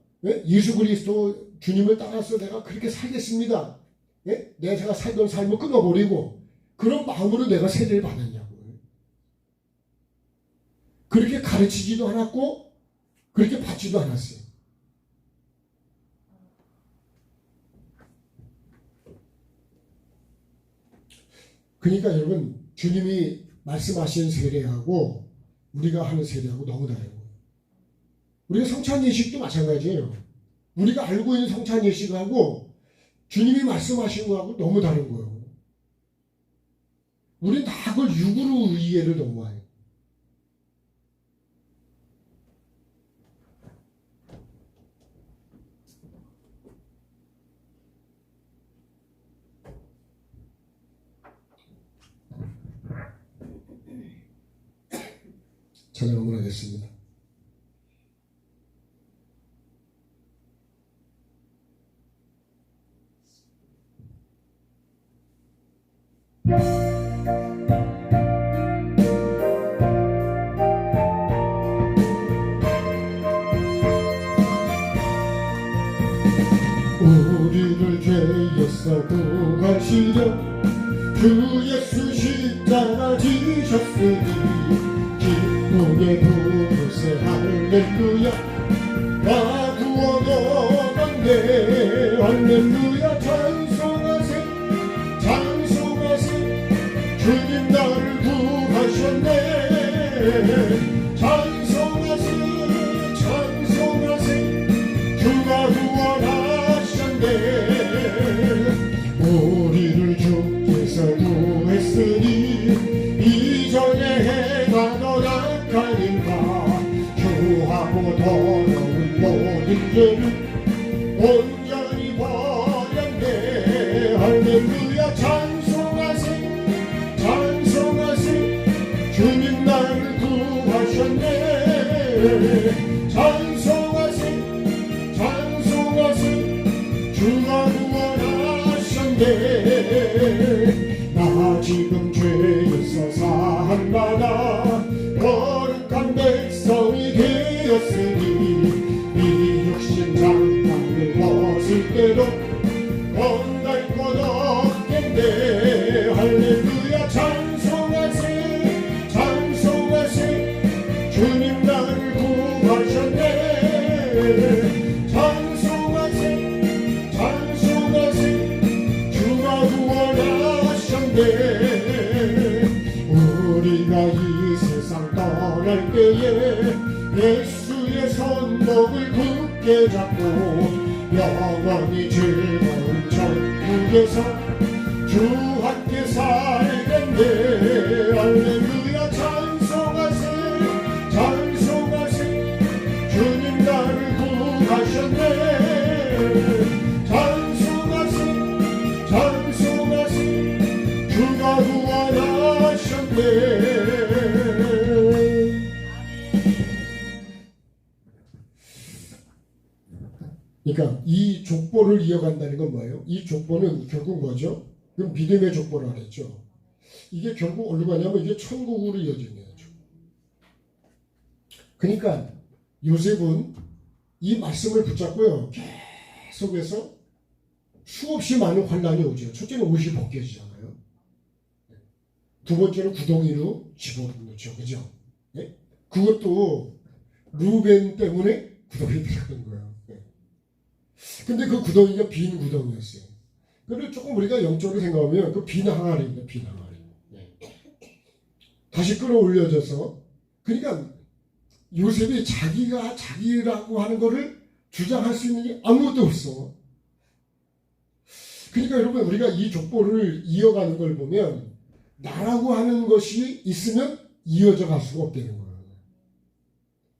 예수 그리스도 주님을 따라서 내가 그렇게 살겠습니다. 내가 살던 삶을 끊어버리고 그런 마음으로 내가 세례를 받았냐고요. 그렇게 가르치지도 않았고 그렇게 받지도 않았어요. 그러니까 여러분 주님이 말씀하신 세례하고 우리가 하는 세례하고 너무 다르고 우리가 성찬 예식도 마찬가지예요. 우리가 알고 있는 성찬 예식하고 주님이 말씀하신 거하고 너무 다른 거예요. 우리는 다 그걸 육으로 이해를 너무 해요. 찬양 응원하겠습니다. 우리를 죄에서 구하시려 주 예수 십자가 지셨으니 기쁘게 부르세 할렐루야 나 구원 얻었네 할렐루야 찬송하세 찬송하세 주님 나를 구하셨네 찬송하세 찬송하세 주가 구원하셨네 우리를 주께서 구했으니 이전에 행하던 악한 일과 주하고 더러운 모든 죄를 온전히 버렸네 할렐루야 찬송하세 찬송하세 주님 나를 구하셨네 찬송하세 찬송하세 주가 구원하셨네 나 지금 죄에서 사함받아 거룩한 백성이 되었으니 이 육신 장난을 벗을 때도 건달 것 없겠네 할렐루야 찬송하세 찬송하세 주님 나를 구하셨네 찬송하세 찬송하세 주가 구원하셨네 우리가 이 세상 떠날 때에 예수의 손목을 굳게 잡고 영원히 즐거운 천국에서 주 함께 살겠네 할렐루야 찬송하세 찬송하세 주님 나를 구하셨네 찬송하세 찬송하세 주가 구원하셨네 그러니까 이 족보를 이어간다는 건 뭐예요? 이 족보는 결국 뭐죠? 그럼 믿음의 족보라고 했죠. 이게 결국 어디로 가냐면 이게 천국으로 이어지는 거죠. 그러니까 요셉은 이 말씀을 붙잡고요. 계속해서 수없이 많은 환란이 오죠. 첫째는 옷이 벗겨지잖아요. 두 번째는 구덩이로 집어넣죠. 그죠? 네? 그것도 루벤 때문에 구덩이에 들어간 거예요. 근데 그 구덩이가 빈 구덩이였어요. 그래서 조금 우리가 영적으로 생각하면 그 빈 항아리입니다. 빈 항아리. 네. 다시 끌어올려져서 그러니까 요셉이 자기가 자기라고 하는 거를 주장할 수 있는 게 아무것도 없어. 그러니까 여러분 우리가 이 족보를 이어가는 걸 보면 나라고 하는 것이 있으면 이어져 갈 수가 없다는 거예요.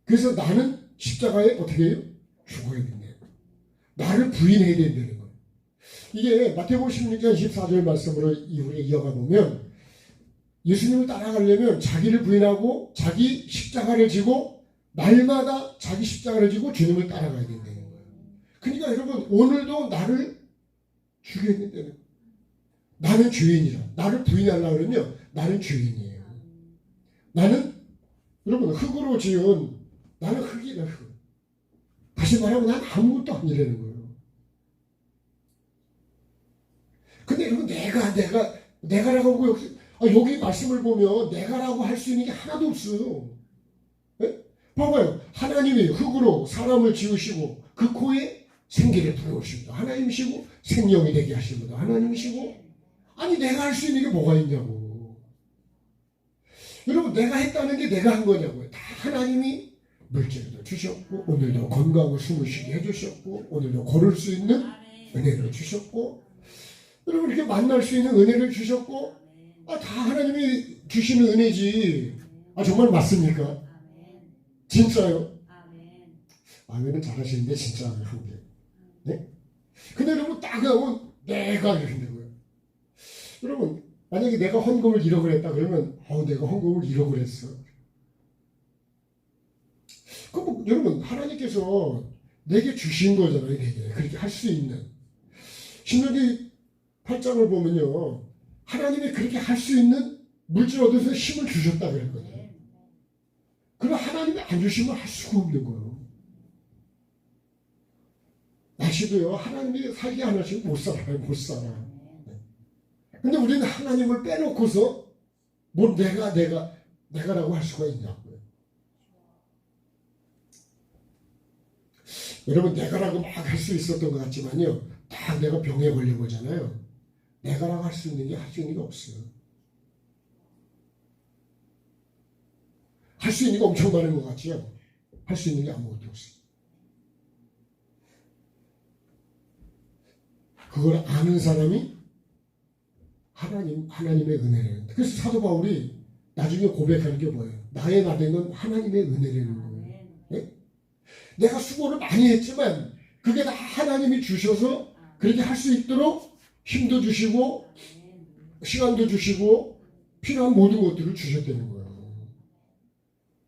그래서 나는 십자가에 어떻게 해요? 죽어야 된다. 나를 부인해야 된다는 거예요. 이게 마태복음 16장 24절 말씀으로 우리가 이어가 보면 예수님을 따라가려면 자기를 부인하고 자기 십자가를 지고 날마다 자기 십자가를 지고 주님을 따라가야 된다는 거예요. 그러니까 여러분 오늘도 나를 죽여야 된다는 거예요. 나는 죄인이라. 나를 부인하려고 그러면 나는 죄인이에요. 나는 여러분 흙으로 지은 나는 흙이다 흙. 다시 말하면 난 아무것도 아니라는 거예요. 근데 여러분 내가라고 하고 여기 말씀을 보면 내가라고 할 수 있는 게 하나도 없어요. 네? 봐봐요. 하나님이 흙으로 사람을 지으시고 그 코에 생기를 불어오십니다. 하나님이시고 생명이 되게 하십니다. 하나님이시고 아니 내가 할 수 있는 게 뭐가 있냐고. 여러분 내가 했다는 게 내가 한 거냐고요. 다 하나님이 물질도 주셨고 오늘도 건강을 숨을 쉬게 해주셨고 오늘도 걸을 수 있는 은혜를 주셨고 여러분 이렇게 만날 수 있는 은혜를 주셨고 다 하나님이 주시는 은혜지. 정말 맞습니까? 진짜요? 아멘은 잘하시는데 진짜 한 게. 네? 근데 여러분 딱 하면 내가 이렇게 된 거예요. 여러분 만약에 내가 헌금을 1억을 했다 그러면 내가 헌금을 1억을 했어. 그럼 여러분 하나님께서 내게 주신 거잖아요. 내게 그렇게 할 수 있는. 신명기 8장을 보면요. 하나님이 그렇게 할 수 있는 물질 얻어서 힘을 주셨다 그랬거든요. 그럼 하나님이 안 주시면 할 수가 없는 거예요. 날씨도요. 하나님이 살게 안 하시면 못 살아요. 못 살아. 근데 우리는 하나님을 빼놓고서 뭘 내가라고 할 수가 있냐고요. 여러분 내가라고 막 할 수 있었던 것 같지만요. 딱 내가 병에 걸려보잖아요. 내가라고 할 수 있는 게 할 수 있는 게 없어요. 할 수 있는 게 엄청 많은 것 같지요. 할 수 있는 게 아무것도 없어요. 그걸 아는 사람이 하나님의 은혜래요. 그래서 사도 바울이 나중에 고백하는 게 뭐예요? 나의 나대는 하나님의 은혜라는 거예요. 네? 내가 수고를 많이 했지만 그게 다 하나님이 주셔서 그렇게 할 수 있도록 힘도 주시고 시간도 주시고 필요한 모든 것들을 주셨다는 거예요.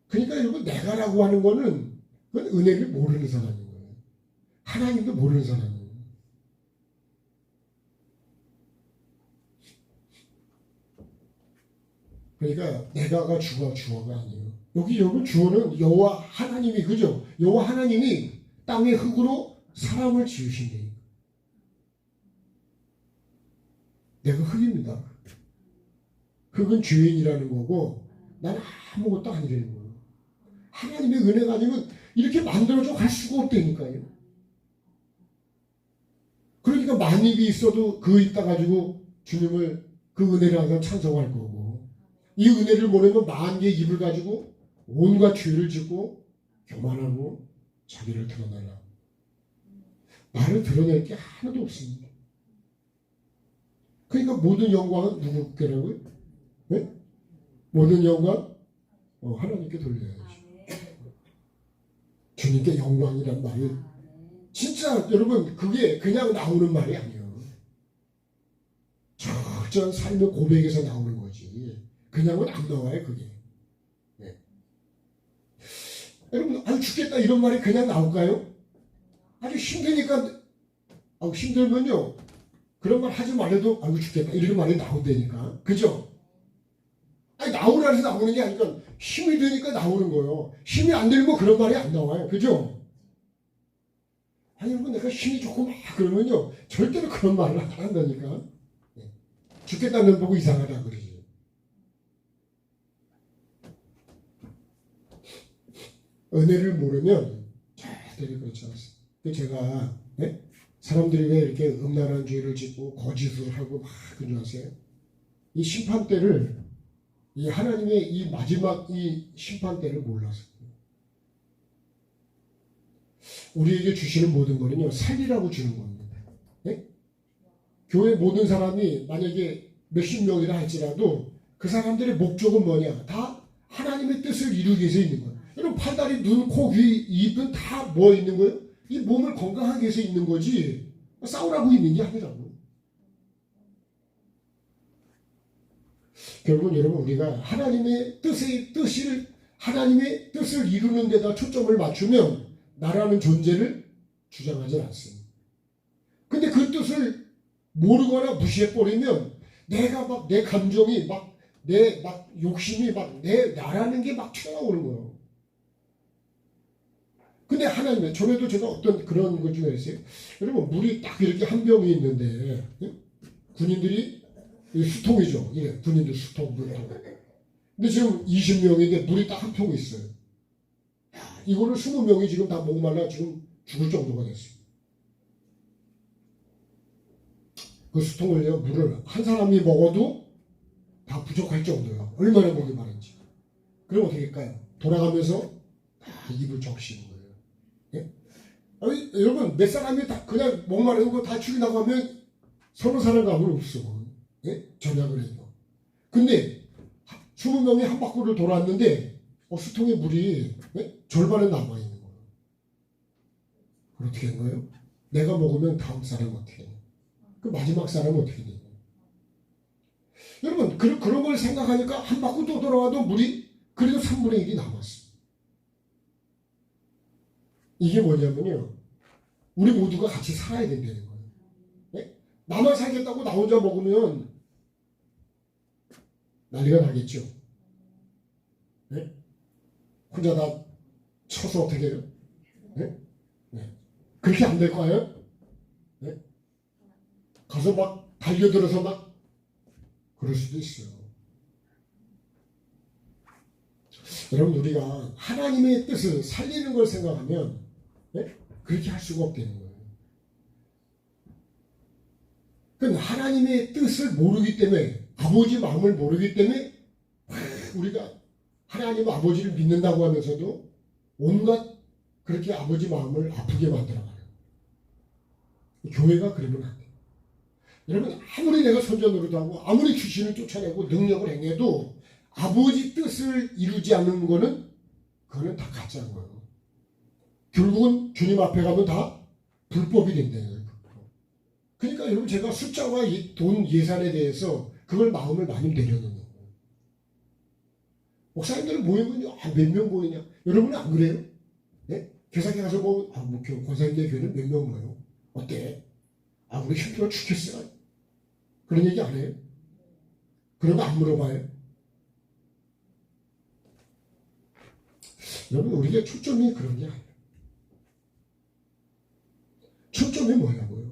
그러니까 여러분 내가라고 하는 거는 그건 은혜를 모르는 사람인 거예요. 하나님도 모르는 사람이에요. 그러니까 내가가 주어가 아니에요. 여기 주어는 여호와 하나님이 그죠? 여호와 하나님이 땅의 흙으로 사람을 지으신대요. 내가 흙입니다. 흙은 죄인이라는 거고 나는 아무것도 아니라는 거예요. 하나님의 은혜가 아니면 이렇게 만들어줘 갈 수가 없다니까요. 그러니까 만입이 있어도 그 있다 가지고 주님을 그 은혜를 항상 찬송할 거고 이 은혜를 모르면 10,000개 입을 가지고 온갖 죄를 짓고 교만하고 자기를 드러내라. 나를 드러낼 게 하나도 없습니다. 그러니까 모든 영광은 누구께라고요? 네? 모든 영광 하나님께 돌려야죠. 주님께 영광이란 말이 진짜 여러분 그게 그냥 나오는 말이 아니에요. 철저한 삶의 고백에서 나오는 거지. 그냥은 안 나와요 그게. 네. 여러분 죽겠다 이런 말이 그냥 나올까요? 아주 힘드니까 힘들면요 그런 말 하지 말아도 죽겠다 이런 말이 나온다니까. 그죠? 나오라 해서 나오는 게 아니라 힘이 드니까 나오는 거예요. 힘이 안 들면 그런 말이 안 나와요. 그죠? 여러분 내가 힘이 조금 그러면요 절대로 그런 말을 안 한다니까. 죽겠다는 보고 이상하다 그러지. 은혜를 모르면 절대로 그렇지 않습니다. 제가 사람들이 왜 이렇게 음란한 죄를 짓고 거짓을 하고 막 그런 줄 아세요? 이 심판 때를 이 하나님의 이 마지막 이 심판 때를 몰라서 우리에게 주시는 모든 거는요 살리라고 주는 겁니다. 네? 교회 모든 사람이 만약에 몇십 명이라 할지라도 그 사람들의 목적은 뭐냐? 다 하나님의 뜻을 이루기 위해서 있는 거예요. 여러분 팔다리 눈, 코, 귀, 입은 다 뭐 있는 거예요? 이 몸을 건강하게 해서 있는 거지 싸우라고 있는 게 아니라고. 결국은 여러분 우리가 하나님의 뜻을 이루는 데다 초점을 맞추면 나라는 존재를 주장하지 않습니다. 근데 그 뜻을 모르거나 무시해버리면 내가 막 내 감정이 막 내 막 욕심이 막 나라는 게 막 튀어나오는 거예요. 근데 하나님은 전에도 제가 어떤 그런 것 중에 있어요. 여러분 물이 딱 이렇게 한 병이 있는데 군인들이 수통이죠. 예, 군인들 수통 물통. 근데 지금 20명인데 물이 딱 한 병이 있어요. 이거를 20명이 지금 다 목말라 지금 죽을 정도가 됐어요. 그 수통을요, 물을 한 사람이 먹어도 다 부족할 정도예요. 얼마나 목이 마른지. 그럼 어떻게 할까요? 돌아가면서 다 입을 적시는 거예요. 예? 아니, 여러분 몇 사람이 다 그냥 목마른 거 다 죽이나고 하면 서너 사람 가면 없어. 예? 전략을 해도. 근데 20명이 한 바퀴를 돌았는데 수통에 물이 절반은 남아있는 거예요. 어떻게 한 거예요? 내가 먹으면 다음 사람은 어떻게 해요? 그 마지막 사람은 어떻게 돼요? 여러분 그런 걸 생각하니까 한 바퀴 또 돌아와도 물이 그래도 3분의 1이 남았어요. 이게 뭐냐면요. 우리 모두가 같이 살아야 된다는 거예요. 네? 나만 살겠다고 나 혼자 먹으면 난리가 나겠죠. 네? 혼자 다 쳐서 어떻게 해요? 네? 네. 그렇게 안 될 거예요? 네? 가서 막 달려들어서 막 그럴 수도 있어요. 여러분 우리가 하나님의 뜻을 살리는 걸 생각하면 네? 그렇게 할 수가 없다는 거예요. 그러니까 하나님의 뜻을 모르기 때문에 아버지 마음을 모르기 때문에 우리가 하나님 아버지를 믿는다고 하면서도 온갖 그렇게 아버지 마음을 아프게 만들어가요. 교회가 그러면 안 돼요. 여러분 아무리 내가 선전으로도 하고 아무리 귀신을 쫓아내고 능력을 행해도 아버지 뜻을 이루지 않는 거는 그거는 다 가짜인 거예요. 결국은 주님 앞에 가면 다 불법이 된다는 거예요. 그러니까 여러분 제가 숫자와 돈 예산에 대해서 그걸 마음을 많이 내려놓는 거예요. 목사님들은 모이면 몇 명 모이냐? 여러분은 안 그래요? 네? 교사에 가서 권사님들 교회는 몇 명 모여요? 어때? 우리 힘들어 죽겠어. 그런 얘기 안 해요? 그런 거 안 물어봐요? 여러분 우리가 초점이 그런 게 아니에요. 초점이 뭐냐고요?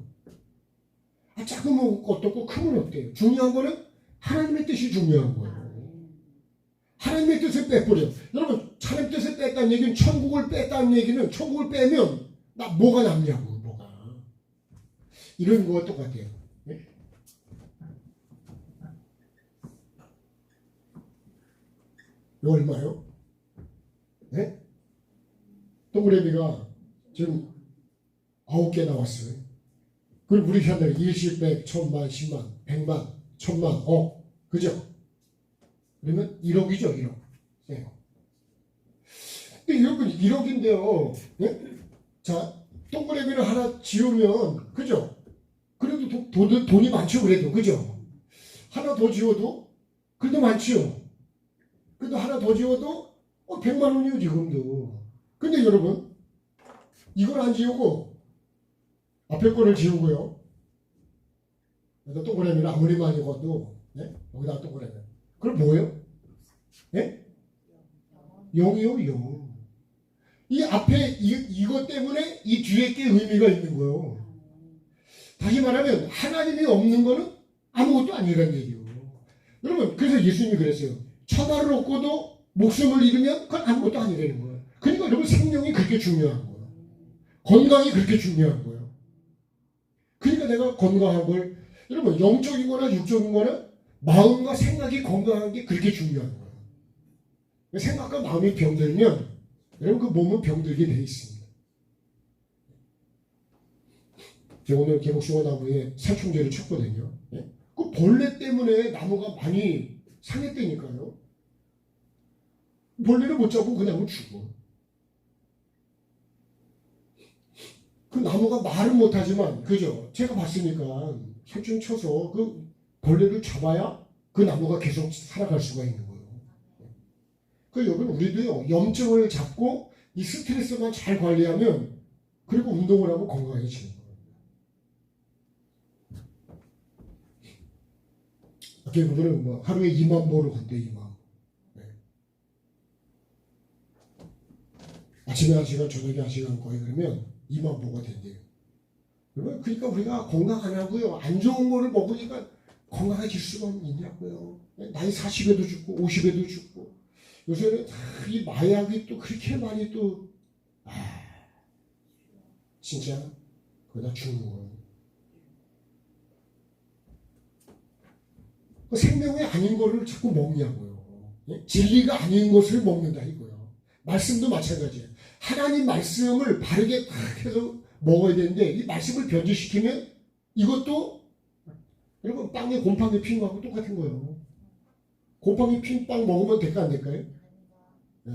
작으면 어떻고 크면 어때요? 중요한 거는 하나님의 뜻이 중요한 거예요. 하나님의 뜻을 빼버려. 여러분 하나님의 뜻을 뺐다는 얘기는 천국을 뺐다는 얘기는 천국을 빼면 나 뭐가 남냐고. 뭐가. 이런 거와 똑같아요. 네? 이거 얼마요? 네? 동그라미가 지금 9개 나왔어요. 그리고 우리 현대 일십, 백, 천만, 십만, 백만, 천만, 억. 그죠? 그러면 1억이죠, 1억. 네. 근데 여러분 1억인데요. 네? 자, 동그라미를 하나 지우면, 그죠? 그래도 돈이 많죠, 그래도. 그죠? 하나 더 지워도 그래도 많죠. 그래도 하나 더 지워도 100만 원이요, 지금도. 근데 여러분, 이걸 안 지우고 앞에 거를 지우고요. 여기다 동그라미를 아무리 많이 거도 네? 여기다 동그라미. 그럼 뭐예요? 네? 0이요, 0. 이 앞에 이것 때문에 이 뒤에 게 의미가 있는 거예요. 다시 말하면 하나님이 없는 거는 아무것도 아니라는 얘기예요. 여러분 그래서 예수님이 그랬어요. 천하를 얻고도 목숨을 잃으면 그건 아무것도 아니라는 거예요. 그러니까 여러분 생명이 그렇게 중요한 거예요. 건강이 그렇게 중요한 거예요. 그러니까 내가 건강한 걸 여러분 영적인 거나 육적인 거나 마음과 생각이 건강한 게 그렇게 중요한 거예요. 생각과 마음이 병들면 여러분 그 몸은 병들게 돼 있습니다. 제가 오늘 개복숭아 나무에 살충제를 쳤거든요. 네? 그 벌레 때문에 나무가 많이 상했다니까요. 벌레를 못 잡고 그 나무 죽어. 그 나무가 말은 못하지만 그죠? 제가 봤으니까 살충 쳐서 그 벌레를 잡아야 그 나무가 계속 살아갈 수가 있는 거예요. 그 여러분 우리도요 염증을 잡고 이 스트레스만 잘 관리하면 그리고 운동을 하면 건강해지는 거예요. 어떻게 보면 뭐 하루에 2만 보를 건대 2만. 네. 아침에 1시간, 저녁에 1시간 거의 그러면 2만 보가 된대요. 그러니까 우리가 건강 안 하고요. 안 좋은 거를 먹으니까 건강해질 수가 있냐고요. 나이 40에도 죽고 50에도 죽고 요새는 이 마약이 또 그렇게 많이 또 진짜 그러다 죽는 거예요. 생명이 아닌 거를 자꾸 먹냐고요. 진리가 아닌 것을 먹는다 이거예요. 말씀도 마찬가지예요. 하나님 말씀을 바르게 딱 해서 먹어야 되는데 이 말씀을 변질시키면 이것도 여러분 빵에 곰팡이 핀 거하고 똑같은 거예요. 곰팡이 핀 빵 먹으면 될까 안 될까요? 네.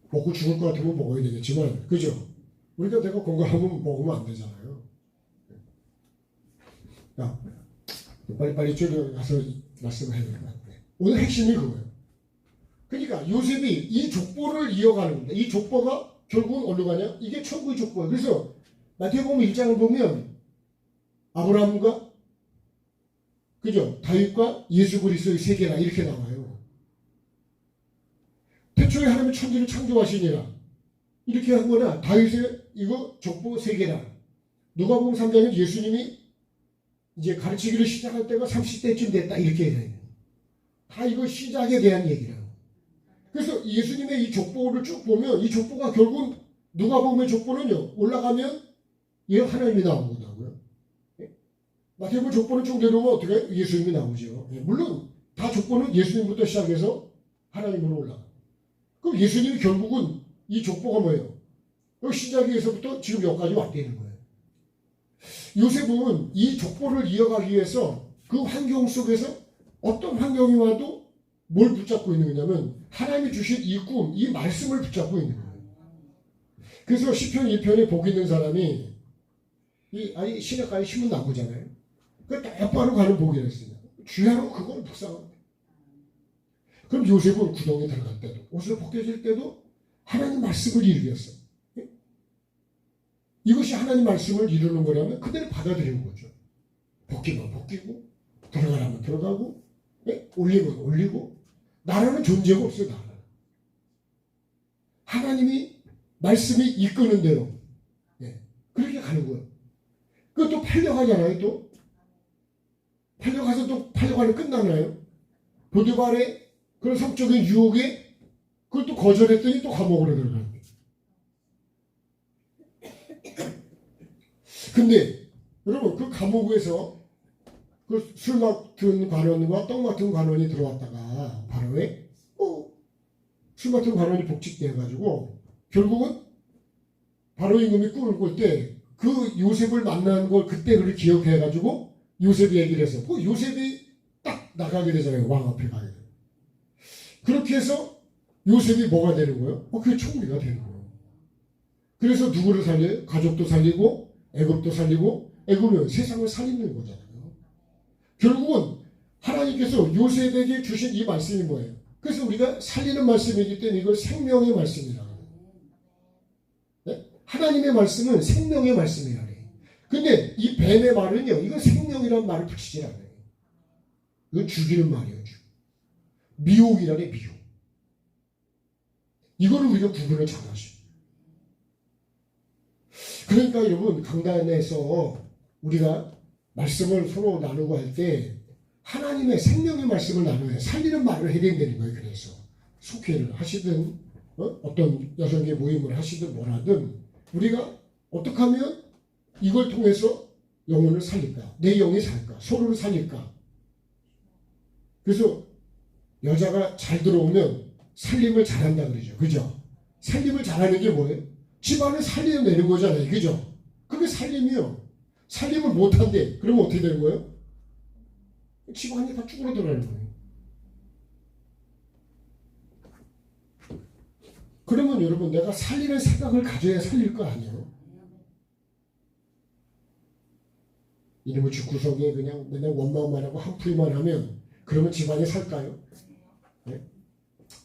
먹고 죽을 것 같으면 먹어야 되겠지만 그죠? 우리가 내가 건강하면 먹으면 안 되잖아요. 야, 빨리빨리 줄여가서 말씀을 해야 될 것 같아요. 오늘 핵심이 그거예요. 그러니까 요셉이 이 족보를 이어가는 겁니다. 이 족보가 결국은 어디로 가냐? 이게 천국의 족보예요. 그래서 마태복음 1장을 보면 아브라함과 그죠? 다윗과 예수 그리스도의 세계라 이렇게 나와요. 태초에 하나님의 천지를 창조하시니라 이렇게 한 거나 다윗의 이거 족보 세계라. 누가복음 3장은 예수님이 이제 가르치기를 시작할 때가 30대쯤 됐다 이렇게 해요. 다 이거 시작에 대한 얘기라고. 그래서 예수님의 이 족보를 쭉 보면 이 족보가 결국은 누가복음의 족보는요 올라가면 이 하나님이 나오거든요. 마태복음 족보는 쭉 내려오면 어떻게 예수님이 나오죠. 물론 다 족보는 예수님부터 시작해서 하나님으로 올라가. 그럼 예수님이 결국은 이 족보가 뭐예요? 여기 시작에서부터 지금 여기까지 왔다는 거예요. 요셉은 이 족보를 이어가기 위해서 그 환경 속에서 어떤 환경이 와도 뭘 붙잡고 있는 거냐면 하나님이 주신 이 꿈, 이 말씀을 붙잡고 있는 거예요. 그래서 시편 1편에 복 있는 사람이 아니 시냇가에 심은 나무잖아요. 그 똑바로 가는 복이라 했습니다. 주야로 그걸 묵상합니다. 그럼 요셉은 구덩이에 들어갈 때도 옷을 벗겨질 때도 하나님 말씀을 이루겠어. 이것이 하나님 말씀을 이루는 거라면 그대로 받아들이는 거죠. 벗기면 벗기고 들어가라면 들어가고 올리면 올리고 나라는 존재가 없어요. 나라. 하나님이 말씀이 이끄는 대로 그렇게 가는 거예요. 그것도 팔려가잖아요. 또 팔려가서 또 팔려가는 끝나나요? 보디발의 그런 성적인 유혹에 그걸 또 거절했더니 또 감옥으로 들어가는 거예요. 근데 여러분 그 감옥에서 그 술 맡은 관원과 떡 맡은 관원이 들어왔다가 바로에 술 맡은 관원이 복직돼가지고 결국은 바로 임금이 꿈을 꿀 때 그 요셉을 만난 걸 그때 그를 기억해가지고 요셉이 얘기를 해서 요셉이 딱 나가게 되잖아요. 왕 앞에 가게 돼요. 그렇게 해서 요셉이 뭐가 되는 거예요? 그게 총리가 되는 거예요. 그래서 누구를 살려요? 가족도 살리고 애굽도 살리고 애굽은 세상을 살리는 거잖아요. 결국은 하나님께서 요셉에게 주신 이 말씀이 뭐예요? 그래서 우리가 살리는 말씀이기 때문에 이걸 생명의 말씀이라고 해요. 네? 하나님의 말씀은 생명의 말씀이라 그래요. 근데 이 뱀의 말은요, 이건 생명이라는 말을 붙이지 않아요. 이건 죽이는 말이에요. 미혹이라네, 미혹. 이거를 우리가 구분을 잘 하셔요. 그러니까 여러분, 강단에서 우리가 말씀을 서로 나누고 할 때 하나님의 생명의 말씀을 나누어야 살리는 말을 해야 된다는 거예요. 그래서 속회를 하시든 어떤 여성의 모임을 하시든 뭐라든 우리가 어떻게 하면 이걸 통해서 영혼을 살릴까? 내 영이 살까? 서로를 살릴까? 그래서 여자가 잘 들어오면 살림을 잘한다 그러죠. 그죠? 살림을 잘하는 게 뭐예요? 집안을 살려내는 거잖아요. 그죠? 그게 살림이요. 살림을 못한대. 그러면 어떻게 되는 거예요? 집안이 다 쭈그러들어가는 거예요. 그러면 여러분 내가 살리는 생각을 가져야 살릴 거 아니에요? 이놈의 집구석에 그냥 맨날 원망만 하고 한풀이만 하면 그러면 집안이 살까요? 네?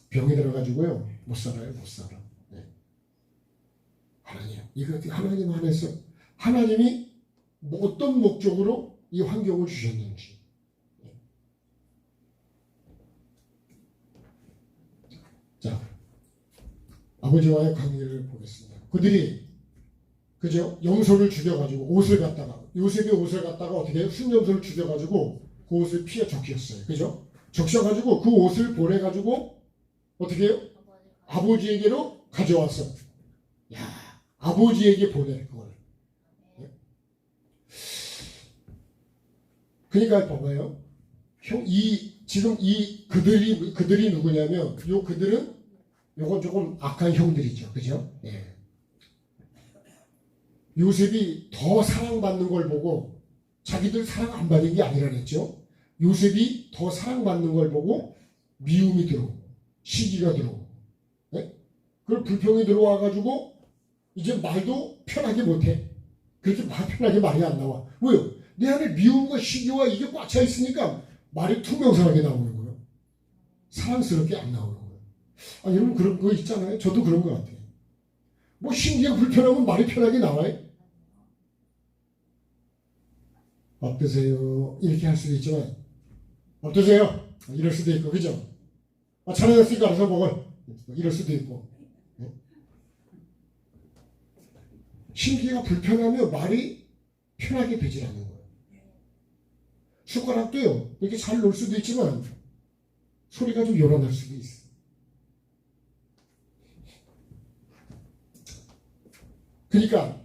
병이 들어가지고요 못 살아요. 못 살아. 네. 하나님 이거 하나님 안에서 하나님이 어떤 목적으로 이 환경을 주셨는지 아버지와의 관계를 보겠습니다. 그들이 그죠? 염소를 죽여가지고 옷을 갖다가 요셉이 옷을 갖다가 어떻게 해요? 순염소를 죽여가지고 그 옷을 피해 적셨어요. 그죠? 적셔가지고 그 옷을 보내가지고 어떻게 해요? 아버지에게로 가져와서 야 아버지에게 보내 그걸. 그러니까 봐봐요. 지금 그들이 누구냐면 그들은 요건 조금 악한 형들이죠. 그죠? 예. 요셉이 더 사랑받는 걸 보고 자기들 사랑 안 받은 게 아니라 그랬죠. 요셉이 더 사랑받는 걸 보고 미움이 들어오고 시기가 들어오고 그걸 불평이 들어와가지고 이제 말도 편하게 못해. 그렇게 편하게 말이 안 나와. 왜요? 내 안에 미움과 시기와 이게 꽉 차 있으니까 말이 투명스럽게 나오는 거예요. 사랑스럽게 안 나오는 거예요. 여러분 그런 거 있잖아요. 저도 그런 것 같아요. 뭐 신기가 불편하면 말이 편하게 나와요. 밥 드세요. 이렇게 할 수도 있지만 밥 드세요. 이럴 수도 있고 그죠? 잘해놨으니까 알아서 먹어. 이럴 수도 있고. 신기가 불편하면 말이 편하게 되질 않는 거예요. 숟가락도요. 이렇게 잘 놓을 수도 있지만 소리가 좀 요란할 수도 있어요. 그러니까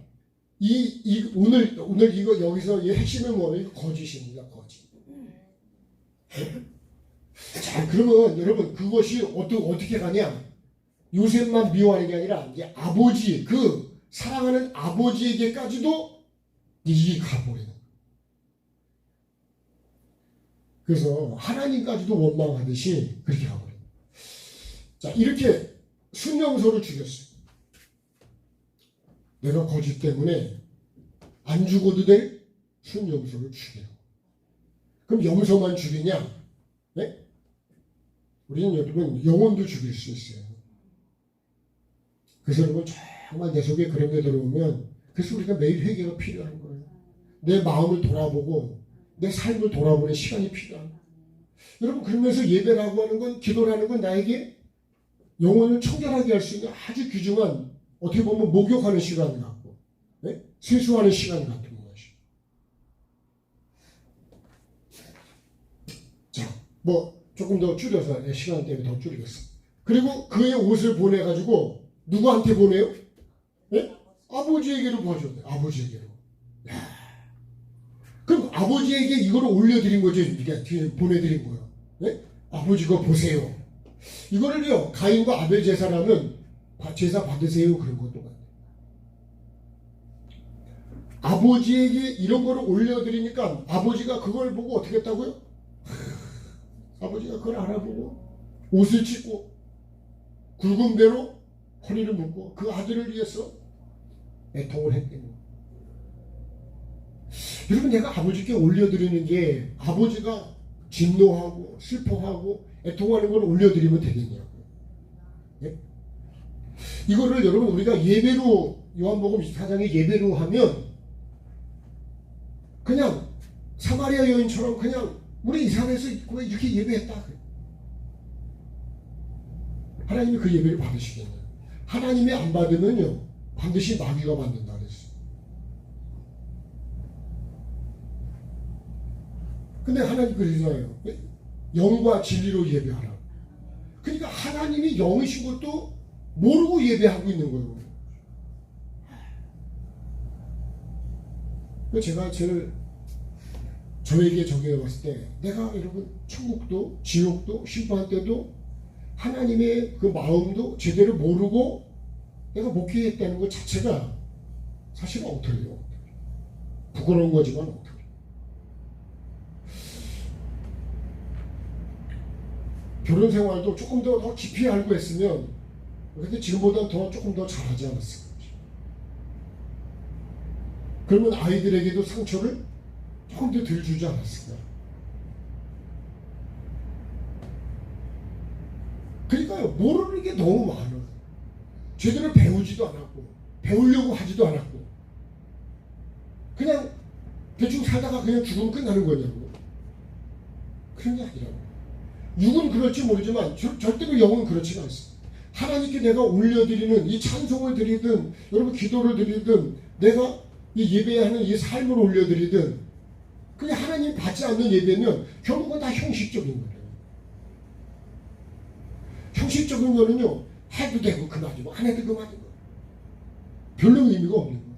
오늘 이거 여기서 이 핵심은 뭐예요? 거짓입니다. 거짓. 자, 그러면 여러분 그것이 어떻게 가냐? 요셉만 미워하는 게 아니라 이제 아버지 그 사랑하는 아버지에게까지도 이익이 가버리는 거예요. 그래서 하나님까지도 원망하듯이 그렇게 가버려요. 자, 이렇게 순염소를 죽였어요. 내가 거짓 때문에 안 죽어도 될 순염소를 죽여요. 그럼 염소만 죽이냐? 네? 우리는 여러분 영혼도 죽일 수 있어요. 그래서 여러분 정말 내 속에 그런 게 들어오면 그래서 우리가 매일 회개가 필요한 거예요. 내 마음을 돌아보고 내 삶을 돌아보는 시간이 필요한 거예요. 여러분 그러면서 예배라고 하는 건 기도라는 건 나에게 영혼을 청결하게 할 수 있는 아주 귀중한 어떻게 보면 목욕하는 시간 같고 네? 세수하는 시간 같은 것이. 자, 뭐 조금 더 줄여서 시간 때문에 더 줄이겠습니다. 그리고 그의 옷을 보내가지고 누구한테 보내요? 네? 아버지에게로 보내줘야 돼요. 아버지에게로. 야. 그럼 아버지에게 이거를 올려드린 거죠. 그러니까 보내드린 거예요. 네? 아버지가 보세요. 이거를요 가인과 아벨 제사라면 제사 받으세요 그런 것도 같아요. 아버지에게 이런 거를 올려드리니까 아버지가 그걸 보고 어떻게 했다고요? 아버지가 그걸 알아보고 옷을 찢고 굵은 배로 허리를 묶고 그 아들을 위해서 애통을 했겠네요. 여러분 내가 아버지께 올려드리는 게 아버지가 진노하고 슬퍼하고 애통하는 걸 올려드리면 되겠냐고요. 네? 이거를 여러분 우리가 예배로 요한복음 24장의 예배로 하면 그냥 사마리아 여인처럼 그냥 우리 이 산에서 이렇게 예배했다. 하나님이 그 예배를 받으시겠네요. 하나님이 안 받으면요 반드시 마귀가 받는다 그랬어요. 근데 하나님 그러잖아요. 영과 진리로 예배하라. 그러니까 하나님이 영이신 것도 모르고 예배하고 있는 거예요. 제가 저에게 적용해 봤을 때 내가 여러분 천국도 지옥도 심판 때도 하나님의 그 마음도 제대로 모르고 내가 목회했다는 것 자체가 사실은 엉터리예요. 부끄러운 거지만 엉터리. 결혼 생활도 조금 더 깊이 알고 했으면 근데 지금보다 조금 더 잘하지 않았을까. 그러면 아이들에게도 상처를 조금 더 덜 주지 않았을까. 그러니까요 모르는 게 너무 많아요. 제대로 배우지도 않았고 배우려고 하지도 않았고 그냥 대충 살다가 그냥 죽으면 끝나는 거냐고. 그런 게 아니라고. 육은 그럴지 모르지만 절대로 영은 그렇지가 않습니다. 하나님께 내가 올려드리는 이 찬송을 드리든 여러분 기도를 드리든 내가 이 예배하는 이 삶을 올려드리든 그게 하나님 받지 않는 예배면 결국은 다 형식적인 거예요. 형식적인 거는요 해도 되고 그만이고 안 해도 그만이고 별로 의미가 없는 거예요.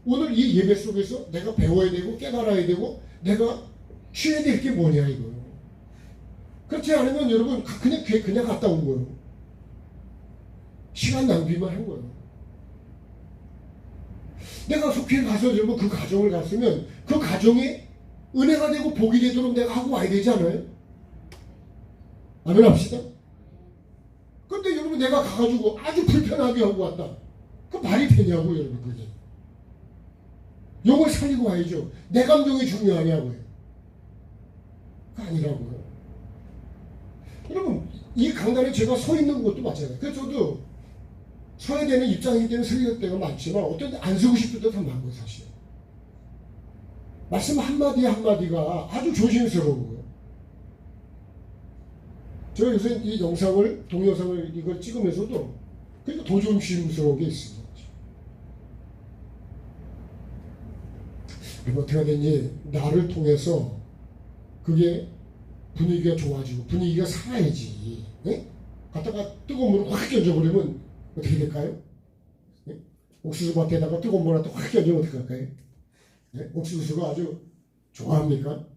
오늘 이 예배 속에서 내가 배워야 되고 깨달아야 되고 내가 취해야 될 게 뭐냐 이거예요. 그렇지 않으면 여러분 그냥 갔다 온 거예요. 시간 낭비만 한 거예요. 내가 속해 가서 여러분 그 가정을 갔으면 그 가정이 은혜가 되고 복이 되도록 내가 하고 와야 되지 않아요? 아멘 합시다. 근데 여러분 내가 가가지고 아주 불편하게 하고 왔다. 그 말이 되냐고 여러분 그게. 영을 살리고 와야죠. 내 감정이 중요하냐고요. 그 아니라고요. 여러분 이 강단에 제가 서 있는 것도 마찬가지예요. 그래서 저도 서야 되는 입장이기 때문에 서야 때가 많지만 어떤 때 안 서고 싶을 때도 더 많고 사실. 말씀 한마디 한마디가 아주 조심스러운 거예요. 제가 요새 이 영상을 동영상을 이걸 찍으면서도 그러니까 더 조심스러운 게 있습니다. 그리고 어떻게 되는지 나를 통해서 그게 분위기가 좋아지고 분위기가 살아야지. 네? 갖다가 뜨거운 물을 확 껴줘버리면 어떻게 될까요? 네? 옥수수 밭에다가 뜨거운 물을 확 껴주면 어떻게 할까요? 네? 옥수수가 아주 좋아합니까?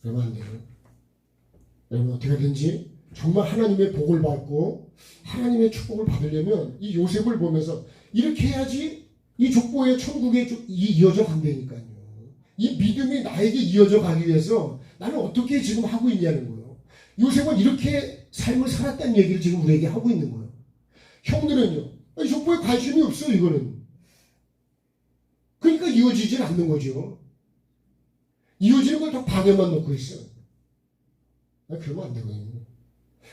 그러면 안 돼요. 여러분 어떻게든지 정말 하나님의 복을 받고 하나님의 축복을 받으려면 이 요셉을 보면서 이렇게 해야지 이 족보의 천국에 이어져 간다니까요. 이 믿음이 나에게 이어져 가기 위해서 나는 어떻게 지금 하고 있냐는 거예요. 요셉은 이렇게 삶을 살았다는 얘기를 지금 우리에게 하고 있는 거예요. 형들은요. 이 족보에 관심이 없어 이거는. 그러니까 이어지질 않는 거죠. 이어지는 걸 더 방해만 놓고 있어요. 그러면 안 되거든요.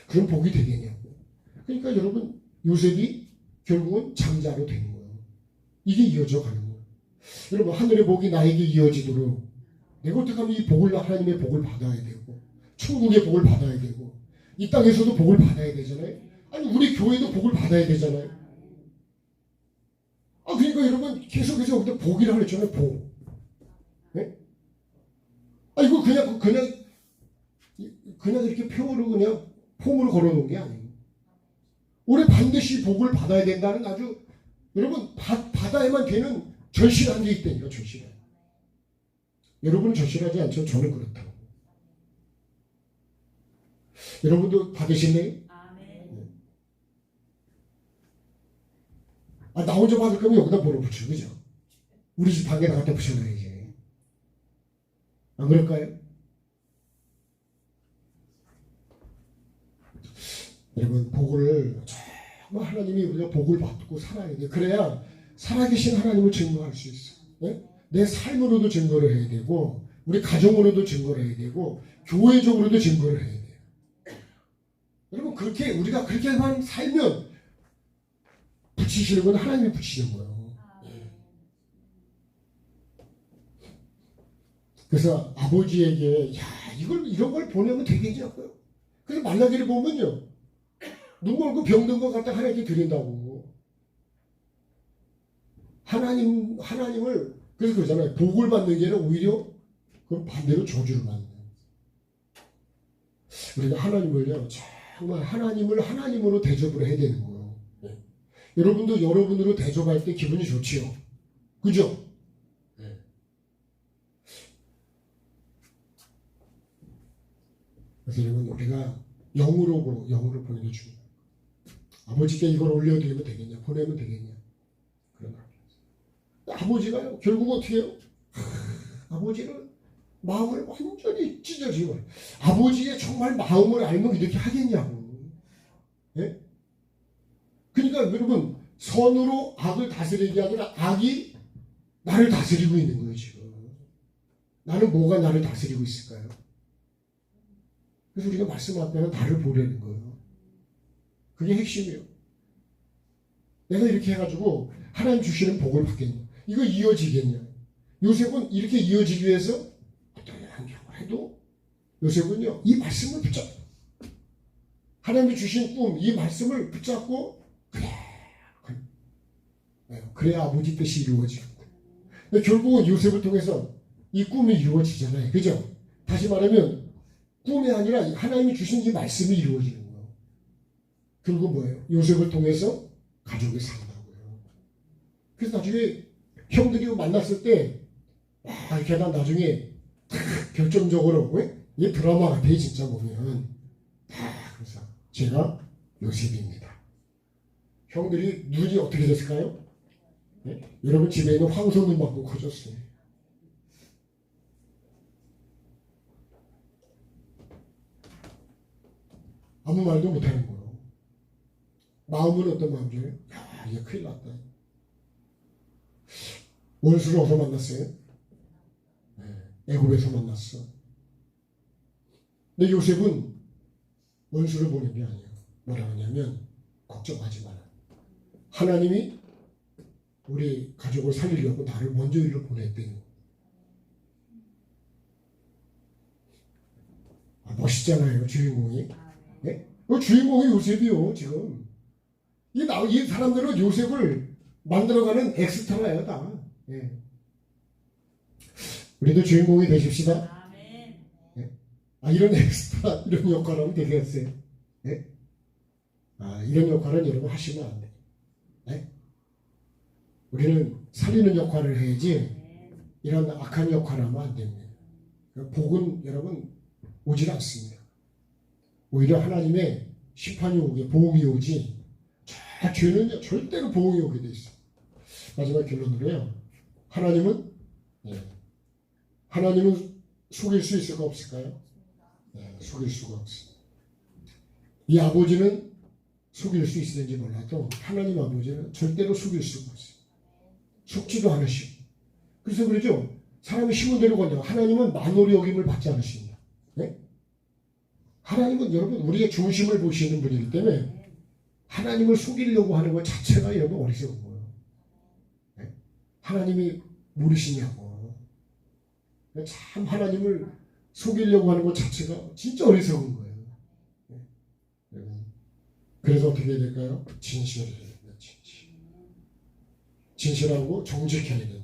그럼 복이 되겠냐고. 그러니까 여러분 요셉이 결국은 장자로 되는 거예요. 이게 이어져 가는 거예요. 여러분 하늘의 복이 나에게 이어지도록 내가 어떻게 하면 이 복을 하나님의 복을 받아야 되고 천국의 복을 받아야 되고 이 땅에서도 복을 받아야 되잖아요. 아니 우리 교회도 복을 받아야 되잖아요. 그러니까 여러분 계속해서 근데 복이라고 했잖아요. 복. 네? 이거 그냥 이렇게 표로 그냥 폼으로 걸어놓은 게 아니에요. 우리 반드시 복을 받아야 된다는 아주 여러분 받아야만 되는 절실한 게 있다니까. 절실한. 여러분은 절실하지 않죠? 저는 그렇다고. 여러분도 받으실래요? 네. 나 혼자 받을 거면 여기다 물어붙여. 그죠? 우리 집 방에다 갖다 붙여놔야지. 안 그럴까요? 여러분 복을 정말 하나님이 우리가 복을 받고 살아야 돼. 그래야 살아계신 하나님을 증거할 수 있어. 네? 내 삶으로도 증거를 해야 되고 우리 가정으로도 증거를 해야 되고 교회적으로도 증거를 해야 돼요. 여러분 우리가 그렇게만 살면 붙이시는 건 하나님이 붙이시는 거예요. 그래서 아버지에게 이런 걸 보내면 되겠냐고요. 그래서 말라기를 보면요. 눈 멀고 병든 것 갖다 하나님께 드린다고. 하나님을 그래서 그러잖아요. 복을 받는 게 아니라 오히려 그 반대로 저주를 받는 거예요. 우리가 하나님을요. 정말 하나님을 하나님으로 대접을 해야 되는 거예요. 네. 여러분도 여러분으로 대접할 때 기분이 좋지요. 그죠? 네. 그래서 여러분 우리가 영으로 보는 게 중요해요. 아버지께 이걸 올려드리면 되겠냐? 보내면 되겠냐? 그런 말. 아버지가요. 결국 어떻게 해요? 아버지를 마음을 완전히 찢어지고 아버지의 정말 마음을 알면 이렇게 하겠냐고. 예? 그러니까 여러분 선으로 악을 다스리는 게 아니라 악이 나를 다스리고 있는 거예요 지금. 나는 뭐가 나를 다스리고 있을까요? 그래서 우리가 말씀 앞에는 나를 보려는 거예요. 그게 핵심이에요. 내가 이렇게 해가지고 하나님 주시는 복을 받겠냐? 이거 이어지겠냐? 요셉은 이렇게 이어지기 위해서 어떤 환경을 해도 요셉은요 이 말씀을 붙잡고 하나님이 주신 꿈, 이 말씀을 붙잡고 그래야 아버지 뜻이 이루어지고 결국은 요셉을 통해서 이 꿈이 이루어지잖아요. 그죠? 다시 말하면 꿈이 아니라 하나님이 주신 이 말씀이 이루어지는 거예요. 결국 뭐예요? 요셉을 통해서 가족이 산다고요. 그래서 나중에 형들이 만났을 때 이렇게 나중에 결정적으로 이 드라마 같아 진짜 보면 그래서 제가 요셉입니다. 형들이 눈이 어떻게 됐을까요? 네? 여러분 집에 있는 황소눈만큼 커졌어요. 아무 말도 못하는 거예요. 마음은 어떤 마음이에요? 야, 이게 큰일 났다. 원수를 어디서 만났어요? 네, 애굽에서 만났어. 근데 요셉은 원수를 보는 게 아니에요. 뭐라 하냐면 걱정하지 마라. 하나님이 우리 가족을 살리려고 나를 먼저 일로 보냈대요. 멋있잖아요, 주인공이. 네? 그 주인공이 요셉이요, 지금. 이 사람들은 요셉을 만들어가는 엑스트라예요, 다. 네. 우리도 주인공이 되십시다. 네? 이런 엑스트라, 이런 역할을 하면 되겠어요. 네? 이런 역할은 여러분 하시면 안 돼요. 네? 우리는 살리는 역할을 해야지 이런 악한 역할을 하면 안 됩니다. 복은 여러분 오질 않습니다. 오히려 하나님의 심판이 오게 보응이 오지 죄는 절대로 보응이 오게 돼 있어요. 마지막 결론으로요. 하나님은 속일 수 있을까 없을까요? 네, 속일 수가 없어요. 이 아버지는 속일 수 있을지 몰라도 하나님 아버지는 절대로 속일 수가 없어요. 속지도 않으시고. 그래서 그러죠. 사람이 심은 대로 건져. 하나님은 만월의 여김을 받지 않으십니다. 네? 하나님은 여러분 우리의 중심을 보시는 분이기 때문에 하나님을 속이려고 하는 것 자체가 여러분 어리석은 거예요. 네? 하나님이 모르시냐고. 참 하나님을 속이려고 하는 것 자체가 진짜 어리석은 거예요. 네? 그래서 어떻게 해야 될까요? 진실을 해야 돼요. 진실하고 정직해야 돼요.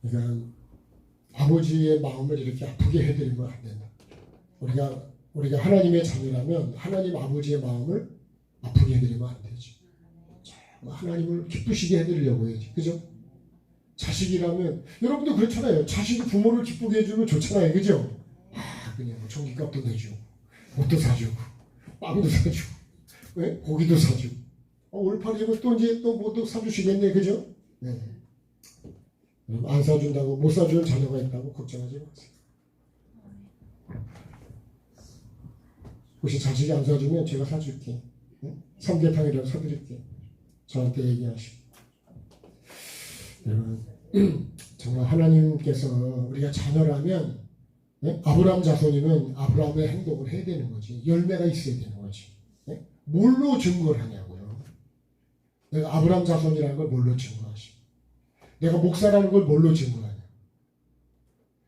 그러니까 아버지의 마음을 이렇게 아프게 해드리면 안 된다. 우리가 하나님의 자녀라면 하나님 아버지의 마음을 아프게 해드리면 안 되죠. 하나님을 기쁘시게 해드리려고 해야지. 그죠? 자식이라면 여러분도 그렇잖아요. 자식이 부모를 기쁘게 해주면 좋잖아요. 그죠? 그냥 전기값도 내주고 옷도 사주고 빵도 사주고 고기도 사주고 올팔이면 또 이제 또 뭐도 사주시겠네. 그죠? 네. 안 사준다고 못 사주는 자녀가 있다고 걱정하지 마세요. 혹시 자식이 안 사주면 제가 사줄게. 삼계탕이라도 사드릴게. 저한테 얘기하시고. 여러분 정말 하나님께서 우리가 자녀라면 아브라함 자손이면 아브라함의 행동을 해야 되는 거지. 열매가 있어야 되는 거지. 뭘로 증거를 하냐고요. 내가 아브라함 자손이라는 걸 뭘로 증거하시고 내가 목사라는 걸 뭘로 증거하냐.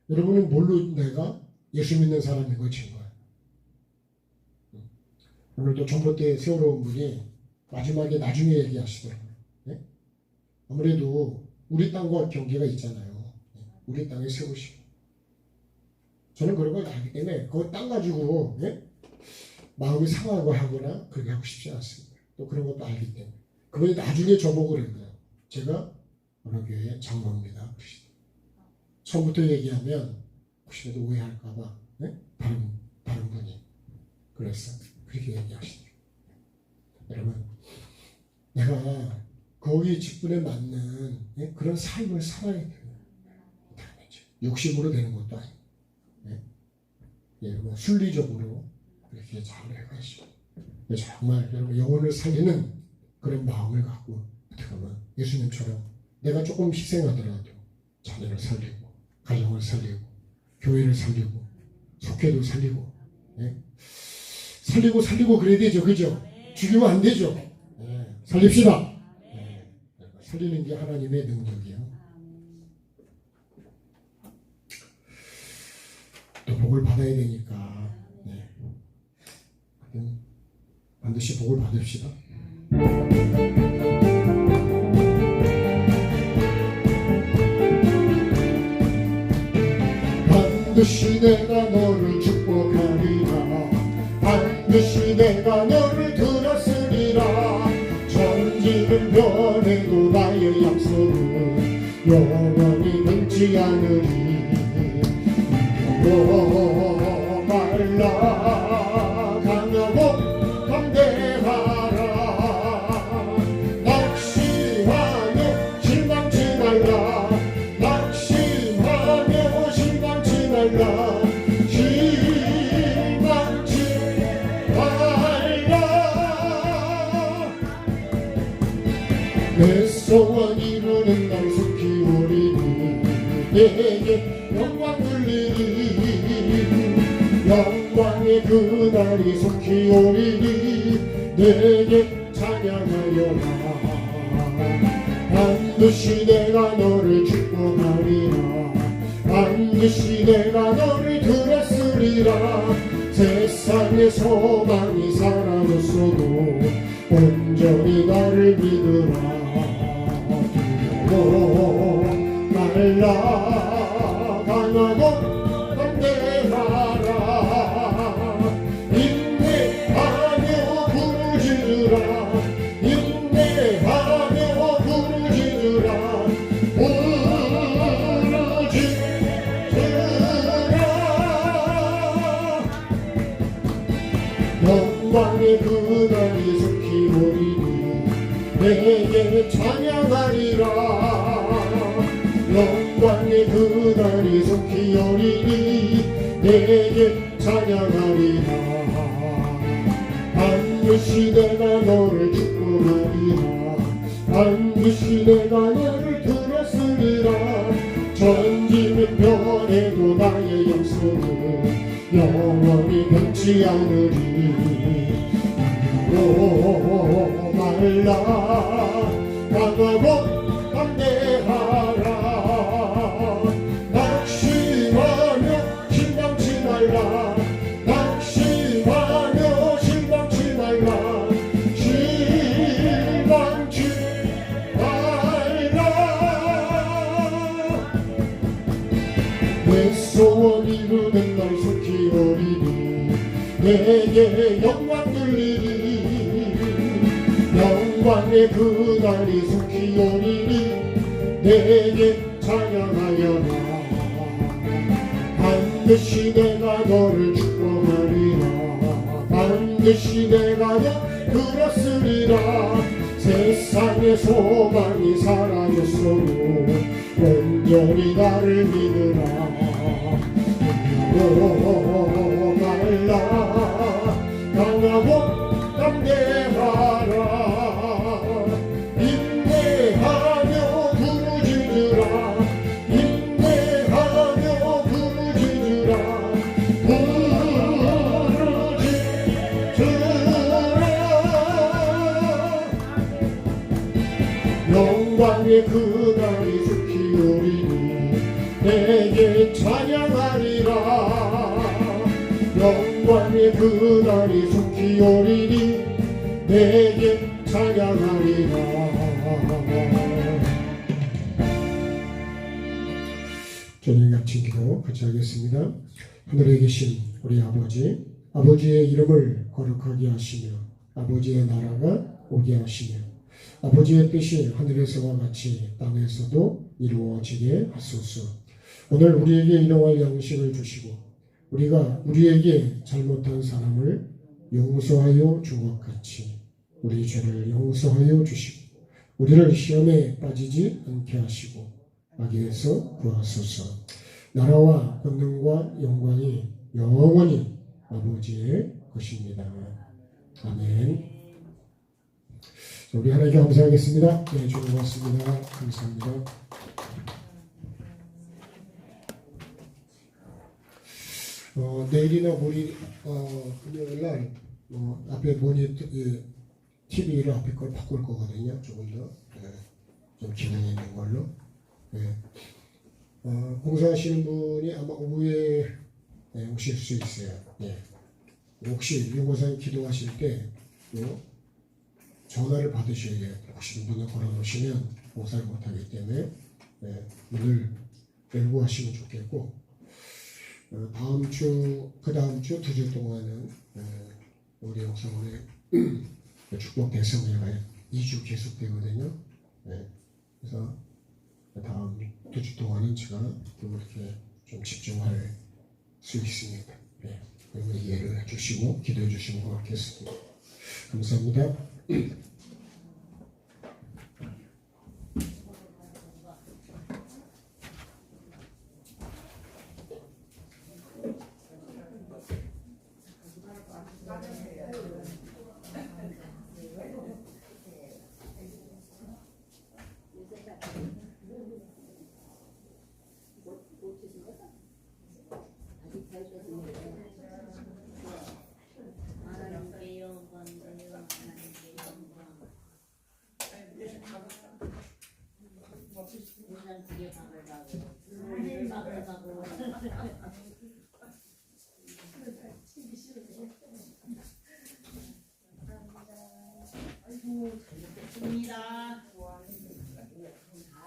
여러분은 뭘로 내가 예수 믿는 사람인 걸 증거해요. 오늘도 전봇대 세우러 온 분이 마지막에 나중에 얘기하시더라고요. 네? 아무래도 우리 땅과 경계가 있잖아요. 우리 땅에 세우시고 저는 그런 걸 알기 때문에 그 땅 가지고 마음이 상하고 하거나 그렇게 하고 싶지 않습니다. 또 그런 것도 알기 때문에 그분이 나중에 저보고 그랬어요. 제가 어느 교회 장로입니다. 처음부터 얘기하면 혹시라도 오해할까봐 다른 분이 그랬어. 그렇게 얘기하시더라고요. 여러분 내가 거기 직분에 맞는 그런 삶을 살아야 돼요. 욕심으로 되는 것도 아니고 여러분 순리적으로 그렇게 잘 해가시고 정말 여러분 영혼을 살리는 그런 마음을 갖고 어떻게 하면 예수님처럼 내가 조금 희생하더라도 자녀를 살리고 가정을 살리고 교회를 살리고 속회도 살리고 살리고 그래야 되죠. 그죠? 죽이면 안 되죠. 살립시다. 살리는 게 하나님의 능력이에요. 또 복을 받아야 되니까 네. 반드시 복을 받읍시다. 반드시 내가 너를 축복하리라. 반드시 내가 너를 들었으리라. 천지는 변해도 나의 약속은 영원히 변치 않으리. 말라 강하고 담대하라. 낙심하며 실망치 말라. 낙심하며 실망치 말라. 실망치 말라. 내 소원 이루는 날 속히 오리니. 내게 영광 돌리리. 영광의 그날이 속히 오리니. 내게 찬양하여라. 반드시 내가 너를 축복하리라. 반드시 내가 너를 들었으리라. 세상의 소망이 사라졌어도 온전히 나를 믿으라. 두려워 말라 강하고 담대하라. 인내하며 부르짖으라. 인내하며 부르짖으라. 부르짖으라. 영광의 그날이 속히 오리니. 내게 찬양하리라. 영광의 그날이 속히 오리니. 내게 찬양하리라. 반드시 내가 너를 축복하리라. 반드시 내가 너를 들었으리라. 천지는 변해도 나의 약속은 영원히 변치 않으리. 말라 강하고 담대하라. 낙심하며 실망치 말라. 낙심하며 실망치 말라. 실망치 말라. 내 소원 이루는 날 속히 오리니. 내게 영광 돌리리. 영광의 그날이 속히 오리니. 내게 찬양하여라. 반드시 내가 너를 축복하리라. 반드시 내가 너 들었으리라. 세상의 소망이 사라졌어도 온전히 나를 믿으라. 말라 강하고 담대하라. 인내하며 부르짖으라. 인내하며 부르짖으라. 부르짖으라. 영광의 그날이 속히 오리니. 내게 찬양하리라. 영광의 그날이 속히 오리니. 내게 찬양하리라. 저녁 아침 기도 같이 하겠습니다. 하늘에 계신 우리 아버지, 아버지의 이름을 거룩하게 하시며 아버지의 나라가 오게 하시며 아버지의 뜻이 하늘에서와 같이 땅에서도 이루어지게 하소서. 오늘 우리에게 일용할 양식을 주시고 우리가 우리에게 잘못한 사람을 용서하여 준 것 같이 우리 죄를 용서하여 주시고 우리를 시험에 빠지지 않게 하시고 악에서 구하소서. 나라와 권능과 영광이 영원히 아버지의 것입니다. 아멘. 우리 하나님께 감사하겠습니다. 네, 주님 고맙습니다. 감사합니다. 내일이나 모레 금요일날 앞에 모니터 TV를 앞에 걸 바꿀 거거든요. 조금 더 좀 기능이 있는 걸로. 공사하시는 분이 아마 오후에 오실 수 있어요. 예. 혹시 유고사님 기도하실 때 또 전화를 받으셔야 돼요. 혹시 문을 걸어놓으시면 보살 못하기 때문에 문을 열고 하시면 좋겠고, 다음 주, 그 다음 주 2주 동안은 우리 영상원의 축복 대성회가 2주 계속되거든요. 그래서 다음 2주 동안은 제가 또 이렇게 좀 집중할 수 있습니다. 그리고 이해를 해주시고 기도해 주시면 고맙겠습니다. 감사합니다.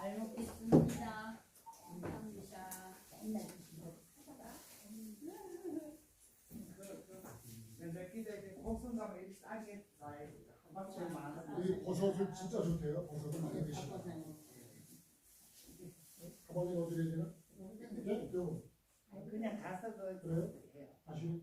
잘 먹겠습니다. 감사합니다. 이 버섯을 진짜 좋대요. 버섯을 많이 드시고. 가방에 넣어드려야 되나? 네? 요거. 그냥 가서 그래요? 다시